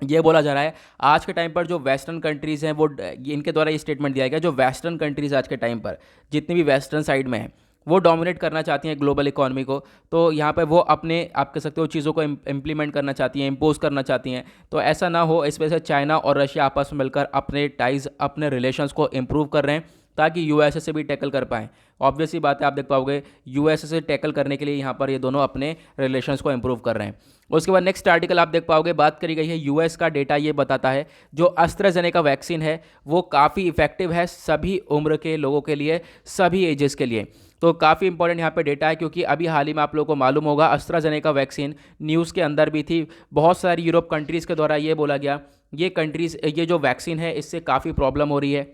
ये बोला जा रहा है आज के टाइम पर जो वेस्टर्न कंट्रीज़ हैं वो, इनके द्वारा ये स्टेटमेंट दिया गया जो वेस्टर्न कंट्रीज़ आज के टाइम पर जितनी भी वेस्टर्न साइड में है वो डोमिनेट करना चाहती हैं ग्लोबल इकोनॉमी को। तो यहाँ पर वो अपने, आप कह सकते हो, चीज़ों को इम्प्लीमेंट करना चाहती हैं, इम्पोज करना चाहती हैं। तो ऐसा ना हो, इस वजह से चाइना और रशिया आपस में मिलकर अपने टाइज, अपने रिलेशंस को इम्प्रूव कर रहे हैं ताकि यूएसए से भी टैकल कर पाएँ। ऑब्वियसली बात है, आप देख पाओगे यूएसए से टैकल करने के लिए यहाँ पर ये दोनों अपने रिलेशंस को इंप्रूव कर रहे हैं। उसके बाद नेक्स्ट आर्टिकल आप देख पाओगे, बात करी गई है यूएस का डेटा ये बताता है जो एस्ट्राजेनेका वैक्सीन है वो काफ़ी इफेक्टिव है सभी उम्र के लोगों के लिए, सभी एजेस के लिए। तो काफ़ी इंपॉर्टेंट यहाँ पे डेटा है, क्योंकि अभी हाल ही में आप लोगों को मालूम होगा एस्ट्राजेनेका वैक्सीन न्यूज़ के अंदर भी थी, बहुत सारी यूरोप कंट्रीज़ के द्वारा ये बोला गया ये कंट्रीज़, ये जो वैक्सीन है इससे काफ़ी प्रॉब्लम हो रही है,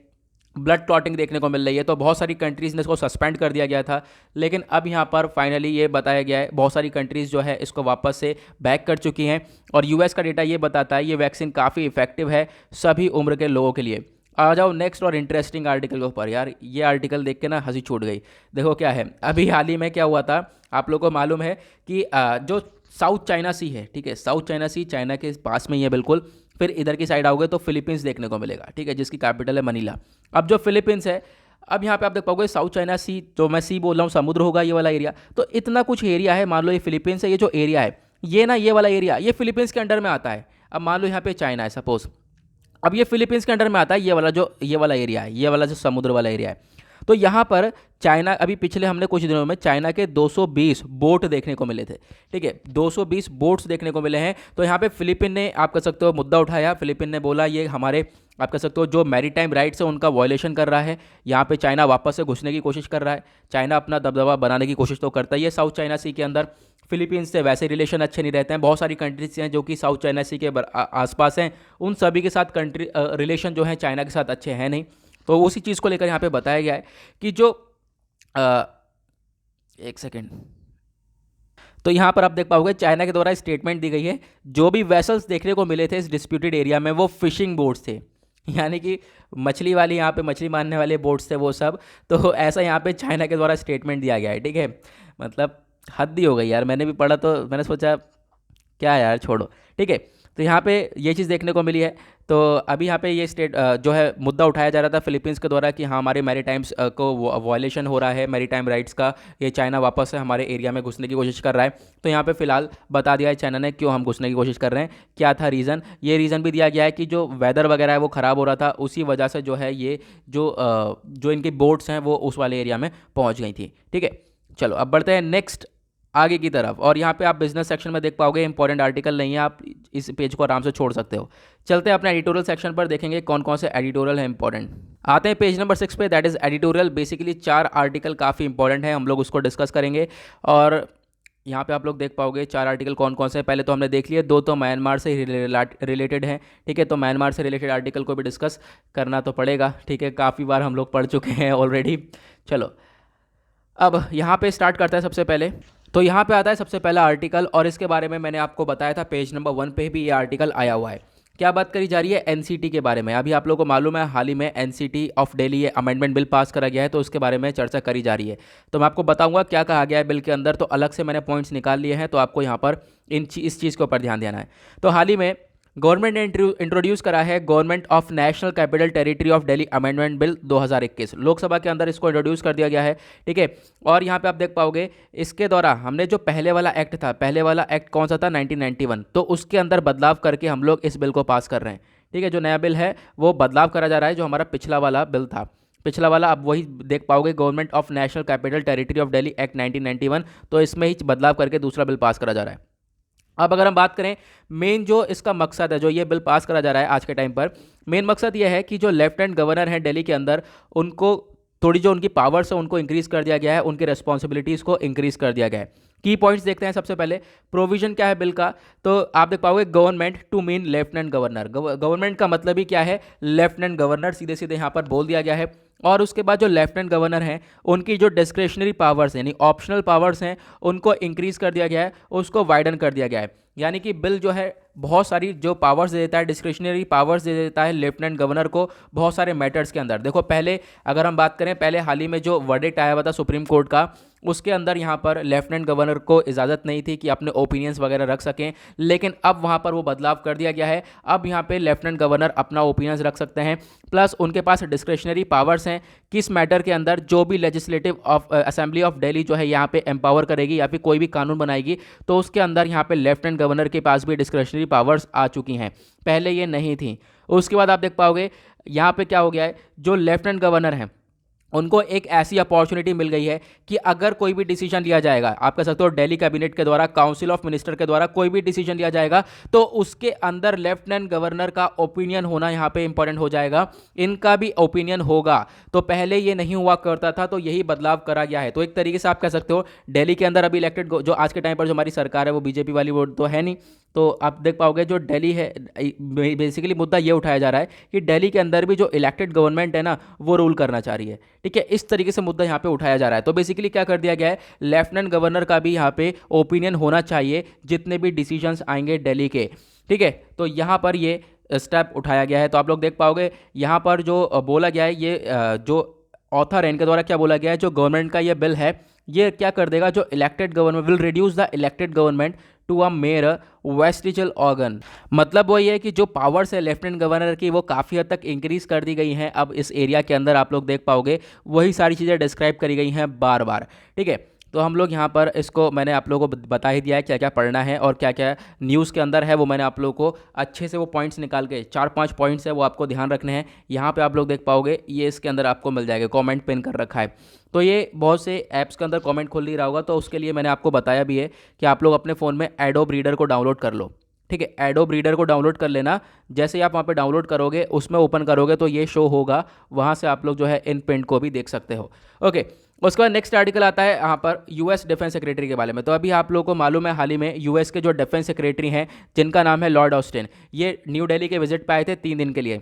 ब्लड क्लॉटिंग देखने को मिल रही है। तो बहुत सारी कंट्रीज़ ने इसको सस्पेंड कर दिया गया था, लेकिन अब यहाँ पर फाइनली ये बताया गया है बहुत सारी कंट्रीज़ जो है इसको वापस से बैक कर चुकी हैं। और यूएस का डेटा ये बताता है ये वैक्सीन काफ़ी इफेक्टिव है सभी उम्र के लोगों के लिए। आ जाओ नेक्स्ट और इंटरेस्टिंग आर्टिकल के ऊपर। यार ये आर्टिकल देख के ना हंसी छूट गई। देखो क्या है, अभी हाल ही में क्या हुआ था, आप लोगों को मालूम है कि जो साउथ चाइना सी है, ठीक है, साउथ चाइना सी चाइना के पास में ही है बिल्कुल। फिर इधर की साइड आओगे तो फिलीपींस देखने को मिलेगा, ठीक है, जिसकी कैपिटल है मनीला। अब जो फिलीपींस है, अब यहाँ पे आप देख पाओगे साउथ चाइना सी, जो मैं सी बोल रहा हूँ समुद्र होगा ये वाला एरिया, तो इतना कुछ एरिया है। मान लो ये फिलीपींस है, ये जो एरिया है ये ना, ये वाला एरिया ये फिलीपींस के अंडर में आता है। अब मान लो यहाँ पे चाइना है सपोज, अब ये फिलीपींस के अंडर में आता है, ये वाला एरिया है, ये वाला जो समुद्र वाला एरिया है। तो यहाँ पर चाइना, अभी पिछले हमने कुछ दिनों में चाइना के 220 बोट देखने को मिले थे, ठीक है, 220 बोट्स देखने को मिले हैं। तो यहाँ पे फिलीपीन ने, आप कह सकते हो, मुद्दा उठाया। फिलीपीन ने बोला ये हमारे, आप कह सकते हो, जो मैरीटाइम राइट्स है उनका वायलेशन कर रहा है। यहाँ पे चाइना वापस से घुसने की कोशिश कर रहा है, चाइना अपना दबदबा बनाने की कोशिश तो करता ही है साउथ चाइना सी के अंदर। फिलीपींस से वैसे रिलेशन अच्छे नहीं रहते हैं, बहुत सारी कंट्रीज हैं जो कि साउथ चाइना सी के आसपास हैं, उन सभी के साथ रिलेशन जो है चाइना के साथ अच्छे हैं नहीं। तो उसी चीज़ को लेकर यहाँ पे बताया गया है कि जो एक सेकेंड, तो यहाँ पर आप देख पाओगे चाइना के द्वारा स्टेटमेंट दी गई है जो भी वेसल्स देखने को मिले थे इस डिस्प्यूटेड एरिया में वो फिशिंग बोट्स थे, यानी कि मछली वाली, यहाँ पे मछली मारने वाले बोट्स थे वो सब। तो ऐसा यहाँ पे चाइना के द्वारा स्टेटमेंट दिया गया है, ठीक है। मतलब हद ही हो गई यार, मैंने भी पढ़ा तो मैंने सोचा क्या यार, छोड़ो, ठीक है। तो यहाँ पे ये चीज़ देखने को मिली है। तो अभी यहाँ पे ये जो है मुद्दा उठाया जा रहा था फिलीपींस के द्वारा कि हाँ हमारे मैरीटाइम्स को वायलेशन हो रहा है, मैरीटाइम राइट्स का, ये चाइना वापस से हमारे एरिया में घुसने की कोशिश कर रहा है। तो यहाँ पे फिलहाल बता दिया है चाइना ने क्यों हम घुसने की कोशिश कर रहे हैं, क्या था रीज़न। ये रीज़न भी दिया गया है कि जो वेदर वगैरह है वो ख़राब हो रहा था, उसी वजह से जो है ये जो इनकी बोट्स हैं वो उस वाले एरिया में पहुँच गई थी, ठीक है। चलो अब बढ़ते हैं नेक्स्ट आगे की तरफ। और यहाँ पे आप बिजनेस सेक्शन में देख पाओगे इंपॉर्टेंट आर्टिकल नहीं है, आप इस पेज को आराम से छोड़ सकते हो। चलते हैं अपने एडिटोरियल सेक्शन पर, देखेंगे कौन कौन से एडिटोरियल है इंपॉर्टेंट। आते हैं पेज नंबर 6 पे, that is editorial. Basically 4 article काफ़ी इंपॉर्टेंट है, हम लोग उसको डिस्कस करेंगे। और यहाँ पे आप लोग देख पाओगे 4 आर्टिकल कौन कौन से हैं। पहले तो हमने देख लिए, 2 तो म्यांमार से रिलेटेड हैं, ठीक है। तो म्यांमार से रिलेटेड आर्टिकल को भी डिस्कस करना तो पड़ेगा, ठीक है, काफ़ी बार हम लोग पढ़ चुके हैं ऑलरेडी। चलो अब यहाँ पे स्टार्ट करता है सबसे पहले। तो यहाँ पे आता है सबसे पहला आर्टिकल, और इसके बारे में मैंने आपको बताया था पेज नंबर 1 पे भी ये आर्टिकल आया हुआ है। क्या बात करी जा रही है, एनसीटी के बारे में। अभी आप लोगों को मालूम है हाल ही में एनसीटी ऑफ दिल्ली ये अमेंडमेंट बिल पास करा गया है, तो उसके बारे में चर्चा करी जा रही है। तो मैं आपको बताऊंगा क्या कहा गया है बिल के अंदर, तो अलग से मैंने पॉइंट्स निकाल लिए हैं, तो आपको यहाँ पर इस चीज़ के ऊपर ध्यान देना है। तो हाल ही में गवर्नमेंट ने इंट्रोड्यूस करा है government of national capital territory of Delhi amendment bill 2021, Lok Sabha के अंदर इसको इंट्रोड्यूस कर दिया गया है, ठीक है। और यहाँ पे आप देख पाओगे इसके द्वारा हमने जो पहले वाला एक्ट था, पहले वाला एक्ट कौन सा था, 1991, तो उसके अंदर बदलाव करके हम लोग इस बिल को पास कर रहे हैं, ठीक है। जो नया बिल है वो बदलाव करा जा रहा है, जो हमारा पिछला वाला बिल था, पिछला वाला अब वही देख पाओगे, government of national capital territory of Delhi act 1991, तो इसमें ही बदलाव करके दूसरा बिल पास करा जा रहा है। अब अगर हम बात करें मेन जो इसका मकसद है, जो ये बिल पास करा जा रहा है आज के टाइम पर, मेन मकसद ये है कि जो लेफ्टिनेंट गवर्नर हैं दिल्ली के अंदर, उनको थोड़ी जो उनकी पावर्स है उनको इंक्रीज़ कर दिया गया है, उनकी रिस्पॉन्सिबिलिटीज़ को इंक्रीज़ कर दिया गया है। की पॉइंट्स देखते हैं। सबसे पहले प्रोविजन क्या है बिल का, तो आप देख पाओगे government to mean lieutenant governor. Government का मतलब ही क्या है, लेफ्टिनेंट गवर्नर, सीधे सीधे यहाँ पर बोल दिया गया है। और उसके बाद जो लेफ्टिनेंट गवर्नर हैं उनकी जो डिस्क्रिशनरी पावर्स हैं, यानी ऑप्शनल पावर्स हैं, उनको इंक्रीज़ कर दिया गया है, उसको वाइडन कर दिया गया है। यानी कि बिल जो है बहुत सारी जो पावर्स दे देता है, डिस्क्रिशनरी पावर्स दे देता है लेफ्टिनेंट गवर्नर को बहुत सारे मैटर्स के अंदर। देखो पहले अगर हम बात करें, पहले हाल ही में जो वर्डिक्ट आया हुआ था सुप्रीम कोर्ट का, उसके अंदर यहाँ पर लेफ्टिनेंट गवर्नर को इजाज़त नहीं थी कि अपने ओपिनियंस वगैरह रख सकें, लेकिन अब वहाँ पर वो बदलाव कर दिया गया है। अब यहाँ पे लेफ्टिनेंट गवर्नर अपना ओपिनियंस रख सकते हैं, प्लस उनके पास डिस्क्रिशनरी पावर्स हैं किस मैटर के अंदर जो भी legislative of assembly of Delhi जो है यहाँ पे एम्पावर करेगी या फिर कोई भी कानून बनाएगी, तो उसके अंदर यहाँ पे लेफ्टिनेंट गवर्नर के पास भी डिस्क्रिशनरी पावर्स आ चुकी हैं, पहले ये नहीं थी। उसके बाद आप देख पाओगे यहाँ पे क्या हो गया है, जो लेफ्टिनेंट गवर्नर हैं उनको एक ऐसी अपॉर्चुनिटी मिल गई है कि अगर कोई भी डिसीजन लिया जाएगा, आप कह सकते हो दिल्ली कैबिनेट के द्वारा, काउंसिल ऑफ मिनिस्टर के द्वारा कोई भी डिसीजन लिया जाएगा, तो उसके अंदर लेफ्टिनेंट गवर्नर का ओपिनियन होना यहाँ पे इंपॉर्टेंट हो जाएगा, इनका भी ओपिनियन होगा। तो पहले ये नहीं हुआ करता था, तो यही बदलाव करा गया है। तो एक तरीके से आप कह सकते हो दिल्ली के अंदर अभी इलेक्टेड जो आज के टाइम पर जो हमारी सरकार है वो बीजेपी वाली वोट तो है नहीं, तो आप देख पाओगे जो दिल्ली है, बेसिकली मुद्दा ये उठाया जा रहा है कि दिल्ली के अंदर भी जो इलेक्टेड गवर्नमेंट है ना वो रूल करना चाह रही है। ठीक है, इस तरीके से मुद्दा यहाँ पे उठाया जा रहा है। तो बेसिकली क्या कर दिया गया है, लेफ्टिनेंट गवर्नर का भी यहाँ पे ओपिनियन होना चाहिए जितने भी डिसीजंस आएंगे दिल्ली के। ठीक है, तो यहाँ पर ये स्टेप उठाया गया है। तो आप लोग देख पाओगे यहाँ पर जो बोला गया है, ये जो ऑथर है इनके द्वारा क्या बोला गया है, जो गवर्नमेंट का ये बिल है ये क्या कर देगा, जो elected government will reduce the elected government to a mere vestigial organ. मतलब वो ये है कि जो पावर्स है लेफ्टिनेंट गवर्नर की वो काफ़ी हद तक इंक्रीज कर दी गई हैं। अब इस एरिया के अंदर आप लोग देख पाओगे वही सारी चीज़ें डिस्क्राइब करी गई हैं बार बार। ठीक है, तो हम लोग यहाँ पर इसको मैंने आप लोगों को बता ही दिया है क्या क्या पढ़ना है और क्या क्या न्यूज़ के अंदर है, वो मैंने आप लोगों को अच्छे से वो पॉइंट्स निकाल के 4-5 पॉइंट्स है वो आपको ध्यान रखने हैं। यहाँ पे आप लोग देख पाओगे ये इसके अंदर आपको मिल जाएगा, कमेंट पिन कर रखा है। तो ये बहुत से ऐप्स के अंदर कमेंट खुल नहीं रहा होगा, तो उसके लिए मैंने आपको बताया भी है कि आप लोग अपने फ़ोन में एडोब रीडर को डाउनलोड कर लो। ठीक है, एडोब रीडर को डाउनलोड कर लेना। जैसे ही आप वहाँ पे डाउनलोड करोगे, उसमें ओपन करोगे तो ये शो होगा, वहाँ से आप लोग जो है इन प्रिंट को भी देख सकते हो। ओके, उसके बाद नेक्स्ट आर्टिकल आता है यहाँ पर यूएस डिफेंस सेक्रेटरी के बारे में। तो अभी आप लोगों को मालूम है हाल ही में यूएस के जो डिफेंस सेक्रेटरी हैं जिनका नाम है लॉर्ड ऑस्टिन, ये न्यू दिल्ली के विजिट पे आए थे 3 दिन के लिए,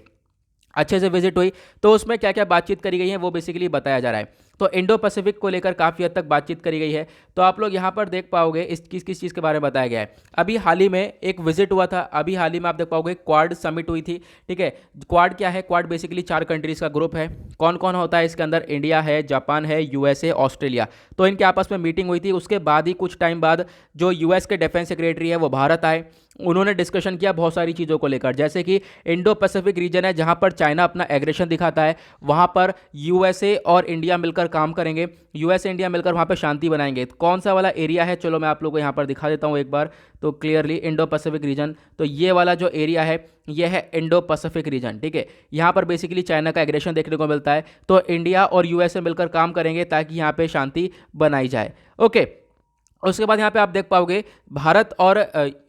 अच्छे से विजिट हुई। तो उसमें क्या क्या बातचीत करी गई है वो बेसिकली बताया जा रहा है। तो इंडो पैसिफिक को लेकर काफ़ी हद तक बातचीत करी गई है। तो आप लोग यहाँ पर देख पाओगे इस किस किस चीज़ के बारे में बताया गया है। अभी हाल ही में एक विजिट हुआ था, अभी हाल ही में आप देख पाओगे क्वाड समिट हुई थी। ठीक है, क्वाड क्या है, क्वाड बेसिकली 4 कंट्रीज़ का ग्रुप है। कौन कौन होता है इसके अंदर, इंडिया है, जापान है, यूएसए, ऑस्ट्रेलिया। तो इनके आपस में मीटिंग हुई थी। उसके बाद ही कुछ टाइम बाद जो यूएस के डिफेंस सेक्रेटरी है वो भारत आए, उन्होंने डिस्कशन किया बहुत सारी चीज़ों को लेकर, जैसे कि इंडो पैसिफिक रीजन है जहाँ पर चाइना अपना एग्रेशन दिखाता है, वहाँ पर यूएसए और इंडिया मिलकर काम करेंगे, यूएसए इंडिया मिलकर वहाँ पर शांति बनाएंगे। कौन सा वाला एरिया है, चलो मैं आप लोगों को यहाँ पर दिखा देता हूँ एक बार तो क्लियरली, इंडो पैसिफिक रीजन। तो ये वाला जो एरिया है ये है इंडो पैसिफिक रीजन। ठीक है, यहाँ पर बेसिकली चाइना का एग्रेशन देखने को मिलता है, तो इंडिया और यूएसए मिलकर काम करेंगे ताकि यहाँ पे शांति बनाई जाए। ओके, उसके बाद यहाँ पे आप देख पाओगे भारत और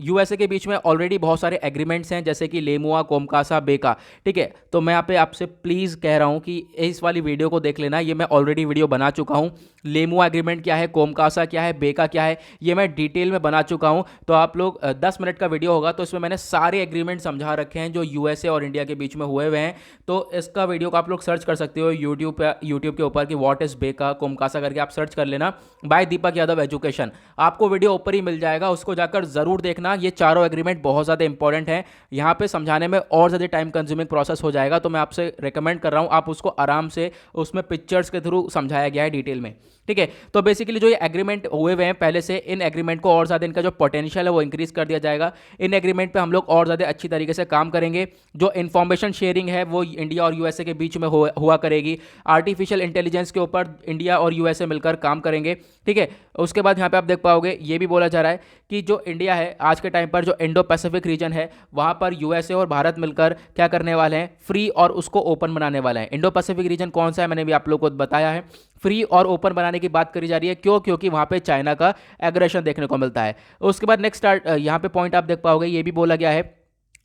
यूएसए के बीच में ऑलरेडी बहुत सारे एग्रीमेंट्स हैं, जैसे कि लेमुआ, कोमकासा, बेका। ठीक है, तो मैं यहाँ पे आपसे प्लीज़ कह रहा हूँ कि इस वाली वीडियो को देख लेना, ये मैं ऑलरेडी वीडियो बना चुका हूँ। लेमुआ एग्रीमेंट क्या है, कोमकासा क्या है, बेका क्या है, ये मैं डिटेल में बना चुका हूँ। तो आप लोग 10 मिनट का वीडियो होगा, तो इसमें मैंने सारे एग्रीमेंट समझा रखे हैं जो यूएसए और इंडिया के बीच में हुए हुए हैं। तो इसका वीडियो को आप लोग सर्च कर सकते हो यूट्यूब के ऊपर कि व्हाट इज़ बेका कोमकासा करके आप सर्च कर लेना, बाय दीपक यादव एजुकेशन, आपको वीडियो ऊपर ही मिल जाएगा, उसको जाकर जरूर देखना। ये चारों एग्रीमेंट बहुत ज़्यादा इंपॉर्टेंट है, यहाँ पे समझाने में और ज़्यादा टाइम कंज्यूमिंग प्रोसेस हो जाएगा, तो मैं आपसे रिकमेंड कर रहा हूँ आप उसको आराम से, उसमें पिक्चर्स के थ्रू समझाया गया है डिटेल में। ठीक है, तो बेसिकली जो ये एग्रीमेंट हुए हुए हैं पहले से, इन एग्रीमेंट को और ज़्यादा इनका जो पोटेंशियल है वो इंक्रीज कर दिया जाएगा। इन एग्रीमेंट पे हम लोग और ज़्यादा अच्छी तरीके से काम करेंगे। जो इन्फॉर्मेशन शेयरिंग है वो इंडिया और यूएसए के बीच में हुआ करेगी। आर्टिफिशियल इंटेलिजेंस के ऊपर इंडिया और यूएसए मिलकर काम करेंगे। ठीक है। उसके बाद यहाँ पे आप देख पाओगे ये भी बोला जा रहा है कि जो इंडिया है आज के टाइम पर जो इंडो पैसिफिक रीजन है वहाँ पर यूएसए और भारत मिलकर क्या करने वाले हैं, फ्री और उसको ओपन बनाने वाले हैं। इंडो पैसिफिक रीजन कौन सा है मैंने भी आप लोगों को बताया है। फ्री और ओपन बनाने की बात करी जा रही है, क्यों? क्योंकि वहाँ पे चाइना का एग्रेशन देखने को मिलता है। उसके बाद नेक्स्ट यहाँ पे पॉइंट आप देख पाओगे ये भी बोला गया है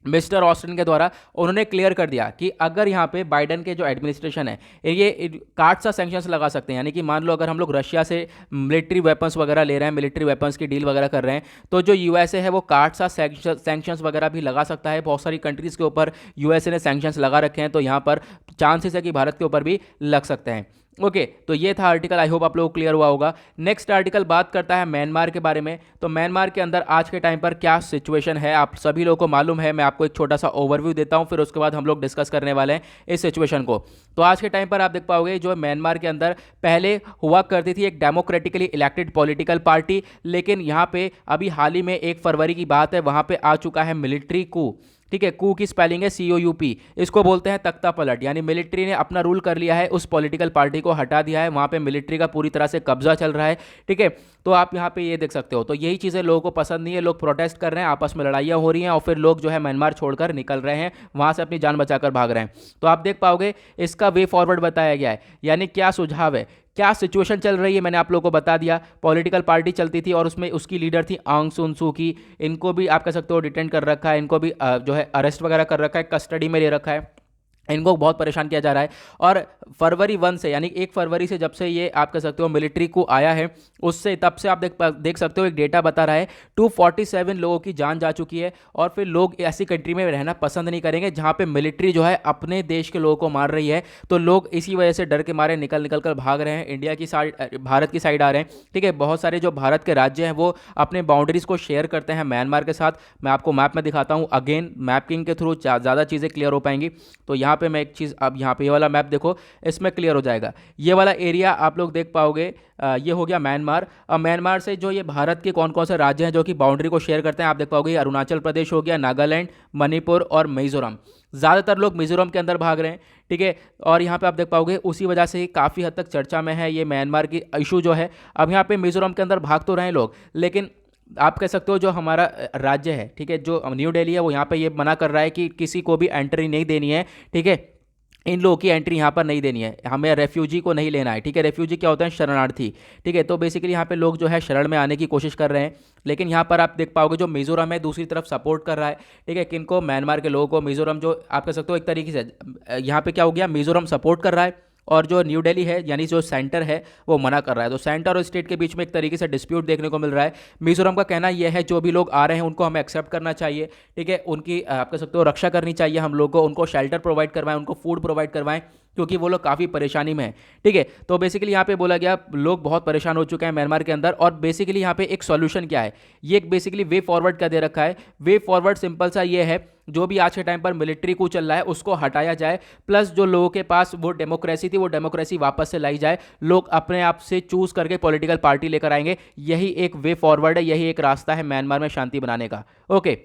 मिस्टर ऑस्टिन के द्वारा, उन्होंने क्लियर कर दिया कि अगर यहाँ पे बाइडन के जो एडमिनिस्ट्रेशन है ये कार्ड सा सैंक्शंस लगा सकते हैं, यानी कि मान लो अगर हम लोग रशिया से मिलिट्री वेपन्स वगैरह ले रहे हैं, मिलिट्री वेपन्स की डील वगैरह कर रहे हैं, तो जो यूएसए है वो कार्ड सा सैंक्शंस वगैरह भी लगा सकता है। बहुत सारी कंट्रीज़ के ऊपर यूएसए ने सैंक्शंस लगा रखे हैं, तो यहाँ पर चांसेस है कि भारत के ऊपर भी लग सकते हैं। ओके तो ये था आर्टिकल, आई होप आप लोगों को क्लियर हुआ होगा। नेक्स्ट आर्टिकल बात करता है म्यांमार के बारे में। तो म्यांमार के अंदर आज के टाइम पर क्या सिचुएशन है आप सभी लोगों को मालूम है। मैं आपको एक छोटा सा ओवरव्यू देता हूं, फिर उसके बाद हम लोग डिस्कस करने वाले हैं इस सिचुएशन को। तो आज के टाइम पर आप देख पाओगे जो म्यांमार के अंदर पहले हुआ करती थी एक डेमोक्रेटिकली इलेक्टेड पॉलिटिकल पार्टी, लेकिन यहाँ पे अभी हाल ही में 1 फरवरी की बात है, वहाँ पे आ चुका है मिलिट्री कू। ठीक है, कू की स्पेलिंग है COUP, इसको बोलते हैं तख्ता पलट, यानी मिलिट्री ने अपना रूल कर लिया है, उस पॉलिटिकल पार्टी को हटा दिया है, वहाँ पे मिलिट्री का पूरी तरह से कब्जा चल रहा है। ठीक है, तो आप यहाँ पे ये देख सकते हो। तो यही चीज़ें लोगों को पसंद नहीं है, लोग प्रोटेस्ट कर रहे हैं, आपस में लड़ाइयाँ हो रही हैं और फिर लोग जो है म्यांमार छोड़कर निकल रहे हैं, वहाँ से अपनी जान बचाकर भाग रहे हैं। तो आप देख पाओगे इसका वे फॉरवर्ड बताया गया है, यानी क्या सुझाव है, क्या सिचुएशन चल रही है, मैंने आप लोगों को बता दिया। पॉलिटिकल पार्टी चलती थी और उसमें उसकी लीडर थी आंग सुन सू की, इनको भी आप कह सकते हो डिटेन कर रखा है, इनको भी जो है अरेस्ट वगैरह कर रखा है, कस्टडी में ले रखा है, इनको बहुत परेशान किया जा रहा है। और फरवरी 1 से यानी 1 फरवरी से जब से ये आप कह सकते हो मिलिट्री को आया है, उससे तब से आप देख सकते हो एक डेटा बता रहा है 247 लोगों की जान जा चुकी है। और फिर लोग ऐसी कंट्री में रहना पसंद नहीं करेंगे जहाँ पे मिलिट्री जो है अपने देश के लोगों को मार रही है, तो लोग इसी वजह से डर के मारे निकल निकल कर भाग रहे हैं, इंडिया की साइड, भारत की साइड आ रहे हैं। ठीक है, बहुत सारे जो भारत के राज्य हैं वो अपने बाउंड्रीज को शेयर करते हैं म्यांमार के साथ। मैं आपको मैप में दिखाता हूँ, अगेन मैपिंग के थ्रू ज़्यादा चीज़ें क्लियर हो पाएंगी। तो यहाँ पे मैं एक चीज़, अब यहाँ पे ये वाला मैप देखो, इसमें क्लियर हो जाएगा। ये वाला एरिया आप लोग देख पाओगे, ये हो गया म्यांमार। अब म्यांमार से जो ये भारत के कौन कौन से राज्य हैं जो कि बाउंड्री को शेयर करते हैं, आप देख पाओगे अरुणाचल प्रदेश हो गया, नागालैंड, मणिपुर और मिजोरम। ज़्यादातर लोग मिजोरम के अंदर भाग रहे हैं। ठीक है, और यहाँ पे आप देख पाओगे उसी वजह से काफ़ी हद तक चर्चा में है ये म्यांमार की इशू जो है। अब यहाँ पे मिजोरम के अंदर भाग तो रहे हैं लोग, लेकिन आप कह सकते हो जो हमारा राज्य है, ठीक है, जो न्यू दिल्ली है, वो यहाँ पे ये मना कर रहा है कि किसी को भी एंट्री नहीं देनी है। ठीक है, इन लोगों की एंट्री यहाँ पर नहीं देनी है, हमें रेफ्यूजी को नहीं लेना है। ठीक है, रेफ्यूजी क्या होता है, शरणार्थी। ठीक है, तो बेसिकली यहाँ पे लोग जो है शरण में आने की कोशिश कर रहे हैं, लेकिन यहाँ पर आप देख पाओगे जो मिजोरम है दूसरी तरफ सपोर्ट कर रहा है। ठीक है, किनको, म्यांमार के लोगों को। मिजोरम जो आप कह सकते हो एक तरीके से यहाँ पे क्या हो गया, मिजोरम सपोर्ट कर रहा है और जो न्यू दिल्ली है यानी जो सेंटर है वो मना कर रहा है। तो सेंटर और स्टेट के बीच में एक तरीके से डिस्प्यूट देखने को मिल रहा है। मिजोरम का कहना यह है जो भी लोग आ रहे हैं उनको हमें एक्सेप्ट करना चाहिए। ठीक है, उनकी आप कह सकते हो रक्षा करनी चाहिए हम लोग को, उनको शेल्टर प्रोवाइड करवाएं, उनको फूड प्रोवाइड करवाएं, क्योंकि वो लोग काफ़ी परेशानी में है। ठीक है, तो बेसिकली यहाँ पे बोला गया लोग बहुत परेशान हो चुके हैं म्यांमार के अंदर, और बेसिकली यहाँ पे एक सॉल्यूशन क्या है, ये एक बेसिकली वे फॉरवर्ड का दे रखा है। वे फॉरवर्ड सिंपल सा ये है, जो भी आज के टाइम पर मिलिट्री को चल रहा है उसको हटाया जाए, प्लस जो लोगों के पास वो डेमोक्रेसी थी वो डेमोक्रेसी वापस से लाई जाए, लोग अपने आप से चूज करके पॉलिटिकल पार्टी लेकर आएंगे। यही एक वे फॉरवर्ड है, यही एक रास्ता है म्यांमार में शांति बनाने का। ओके,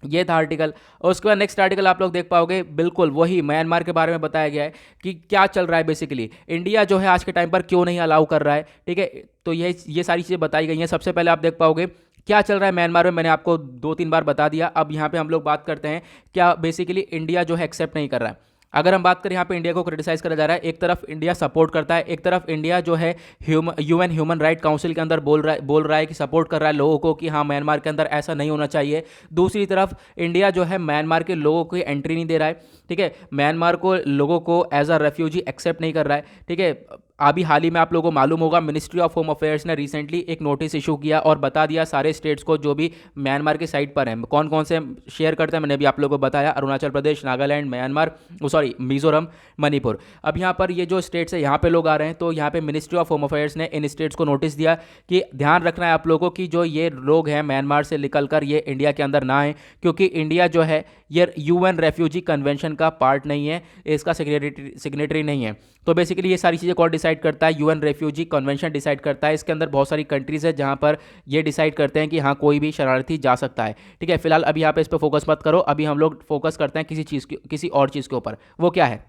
ये था आर्टिकल। और उसके बाद नेक्स्ट आर्टिकल आप लोग देख पाओगे, बिल्कुल वही म्यांमार के बारे में बताया गया है कि क्या चल रहा है, बेसिकली इंडिया जो है आज के टाइम पर क्यों नहीं अलाउ कर रहा है। ठीक है, तो ये सारी चीज़ें बताई गई हैं। सबसे पहले आप देख पाओगे क्या चल रहा है म्यांमार में, मैंने आपको 2-3 बार बता दिया। अब यहाँ पे हम लोग बात करते हैं क्या बेसिकली इंडिया जो है एक्सेप्ट नहीं कर रहा है। अगर हम बात करें यहाँ पे इंडिया को क्रिटिसाइज करा जा रहा है, एक तरफ इंडिया सपोर्ट करता है, एक तरफ इंडिया जो है UN ह्यूमन राइट काउंसिल के अंदर बोल रहा है कि सपोर्ट कर रहा है लोगों को कि हाँ म्यांमार के अंदर ऐसा नहीं होना चाहिए। दूसरी तरफ इंडिया जो है म्यांमार के लोगों को एंट्री नहीं दे रहा है। ठीक है, म्यांमार को लोगों को एज अ रेफ्यूजी एक्सेप्ट नहीं कर रहा है। ठीक है, अभी हाल ही में आप लोगों को मालूम होगा मिनिस्ट्री ऑफ होम अफेयर्स ने रिसेंटली एक नोटिस इशू किया और बता दिया सारे स्टेट्स को जो भी म्यांमार की साइड पर हैं, कौन कौन से शेयर करते हैं, मैंने भी आप लोगों को बताया, अरुणाचल प्रदेश, नागालैंड, म्यांमार, मिजोरम, मणिपुर। अब यहाँ पर ये जो स्टेट्स है यहाँ पे लोग आ रहे हैं, तो यहाँ पे मिनिस्ट्री ऑफ होम अफेयर्स ने इन स्टेट्स को नोटिस दिया कि ध्यान रखना है आप लोगों की जो ये लोग हैं म्यांमार से निकल कर ये इंडिया के अंदर ना आए, क्योंकि इंडिया जो है ये UN रेफ्यूजी कन्वेंशन का पार्ट नहीं है, इसका सिग्नेटरी नहीं है। तो बेसिकली ये सारी चीज़ें कौन डिसाइड करता है, UN रेफ्यूजी कन्वेंशन डिसाइड करता है। इसके अंदर बहुत सारी कंट्रीज़ है जहाँ पर ये डिसाइड करते हैं कि हाँ कोई भी शरणार्थी जा सकता है। ठीक है, फिलहाल अभी यहाँ पे इस पर फोकस मत करो, अभी हम लोग फोकस करते हैं किसी और चीज़ के ऊपर। वो क्या है,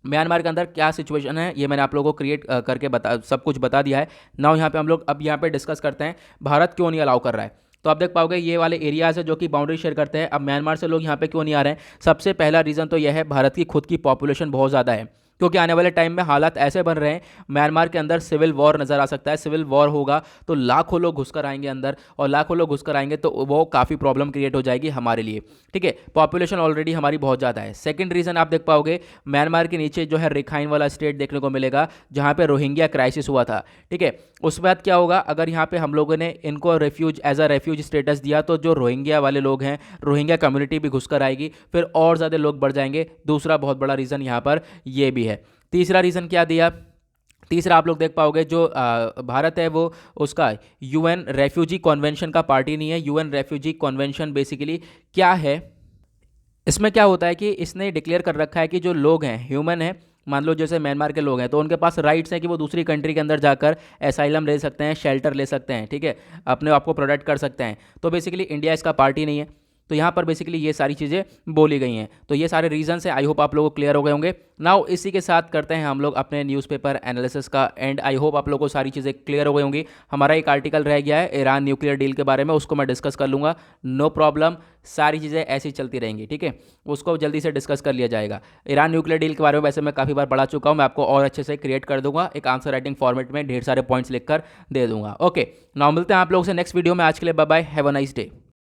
म्यांमार के अंदर क्या सिचुएशन है ये मैंने आप लोगों को क्रिएट करके सब कुछ बता दिया है। नाउ यहाँ पे हम लोग अब यहाँ पे डिस्कस करते हैं भारत क्यों नहीं अलाउ कर रहा है। तो आप देख पाओगे ये वाले एरियाज है जो कि बाउंड्री शेयर करते हैं। अब म्यांमार से लोग यहाँ पे क्यों नहीं आ रहे हैं? सबसे पहला रीज़न तो यह है भारत की खुद की पॉपुलेशन बहुत ज़्यादा है, क्योंकि आने वाले टाइम में हालात ऐसे बन रहे हैं म्यांमार के अंदर सिविल वॉर नज़र आ सकता है। सिविल वॉर होगा तो लाखों लोग घुसकर आएंगे अंदर, और लाखों लोग घुसकर आएंगे तो वो काफ़ी प्रॉब्लम क्रिएट हो जाएगी हमारे लिए। ठीक है, पॉपुलेशन ऑलरेडी हमारी बहुत ज़्यादा है। सेकंड रीज़न आप देख पाओगे म्यांमार के नीचे जो है रेखाइन वाला स्टेट देखने को मिलेगा जहाँ पे रोहिंग्या क्राइसिस हुआ था। ठीक है, उस बाद क्या होगा अगर यहाँ पे हम लोगों ने इनको refuge as a refuge status दिया तो जो रोहिंग्या वाले लोग हैं, रोहिंग्या कम्युनिटी भी घुसकर आएगी, फिर और ज़्यादा लोग बढ़ जाएंगे। दूसरा बहुत बड़ा रीज़न यहाँ पर ये भी है। तीसरा रीज़न क्या दिया? तीसरा आप लोग देख पाओगे जो भारत है वो उसका यूएन रेफ्यूजी कन्वेंशन का पार्टी नहीं है। यूएन रेफ्यूजी कन्वेंशन बेसिकली क्या है, इसमें क्या होता है कि इसने डिक्लेयर कर रखा है कि जो लोग हैं ह्यूमन है, मान लो जैसे म्यांमार के लोग हैं तो उनके पास राइट्स हैं कि वो दूसरी कंट्री के अंदर जाकर एसाइलम ले सकते हैं, शेल्टर ले सकते हैं, ठीक है, अपने आप को प्रोटेक्ट कर सकते हैं। तो बेसिकली इंडिया इसका पार्टी नहीं है। तो यहाँ पर बेसिकली ये सारी चीज़ें बोली गई हैं। तो ये सारे रीजंस हैं, आई होप आप लोगों को क्लियर हो गए होंगे। नाउ इसी के साथ करते हैं हम लोग अपने न्यूज़पेपर एनालिसिस का एंड। आई होप आप लोगों को सारी चीज़ें क्लियर हो गई होंगी। हमारा एक आर्टिकल रह गया है ईरान न्यूक्लियर डील के बारे में, उसको मैं डिस्कस कर लूँगा, नो प्रॉब्लम। सारी चीज़ें ऐसी चलती रहेंगी, ठीक है, उसको जल्दी से डिस्कस कर लिया जाएगा। ईरान न्यूक्लियर डील के बारे में वैसे मैं काफ़ी बार पढ़ा चुका हूँ, मैं आपको और अच्छे से क्रिएट कर दूंगा, एक आंसर राइटिंग फॉर्मेट में ढेर सारे पॉइंट्स लिखकर दे दूंगा। ओके, नाउ मिलते हैं आप लोगों से नेक्स्ट वीडियो में। आज के लिए bye bye, have a nice day.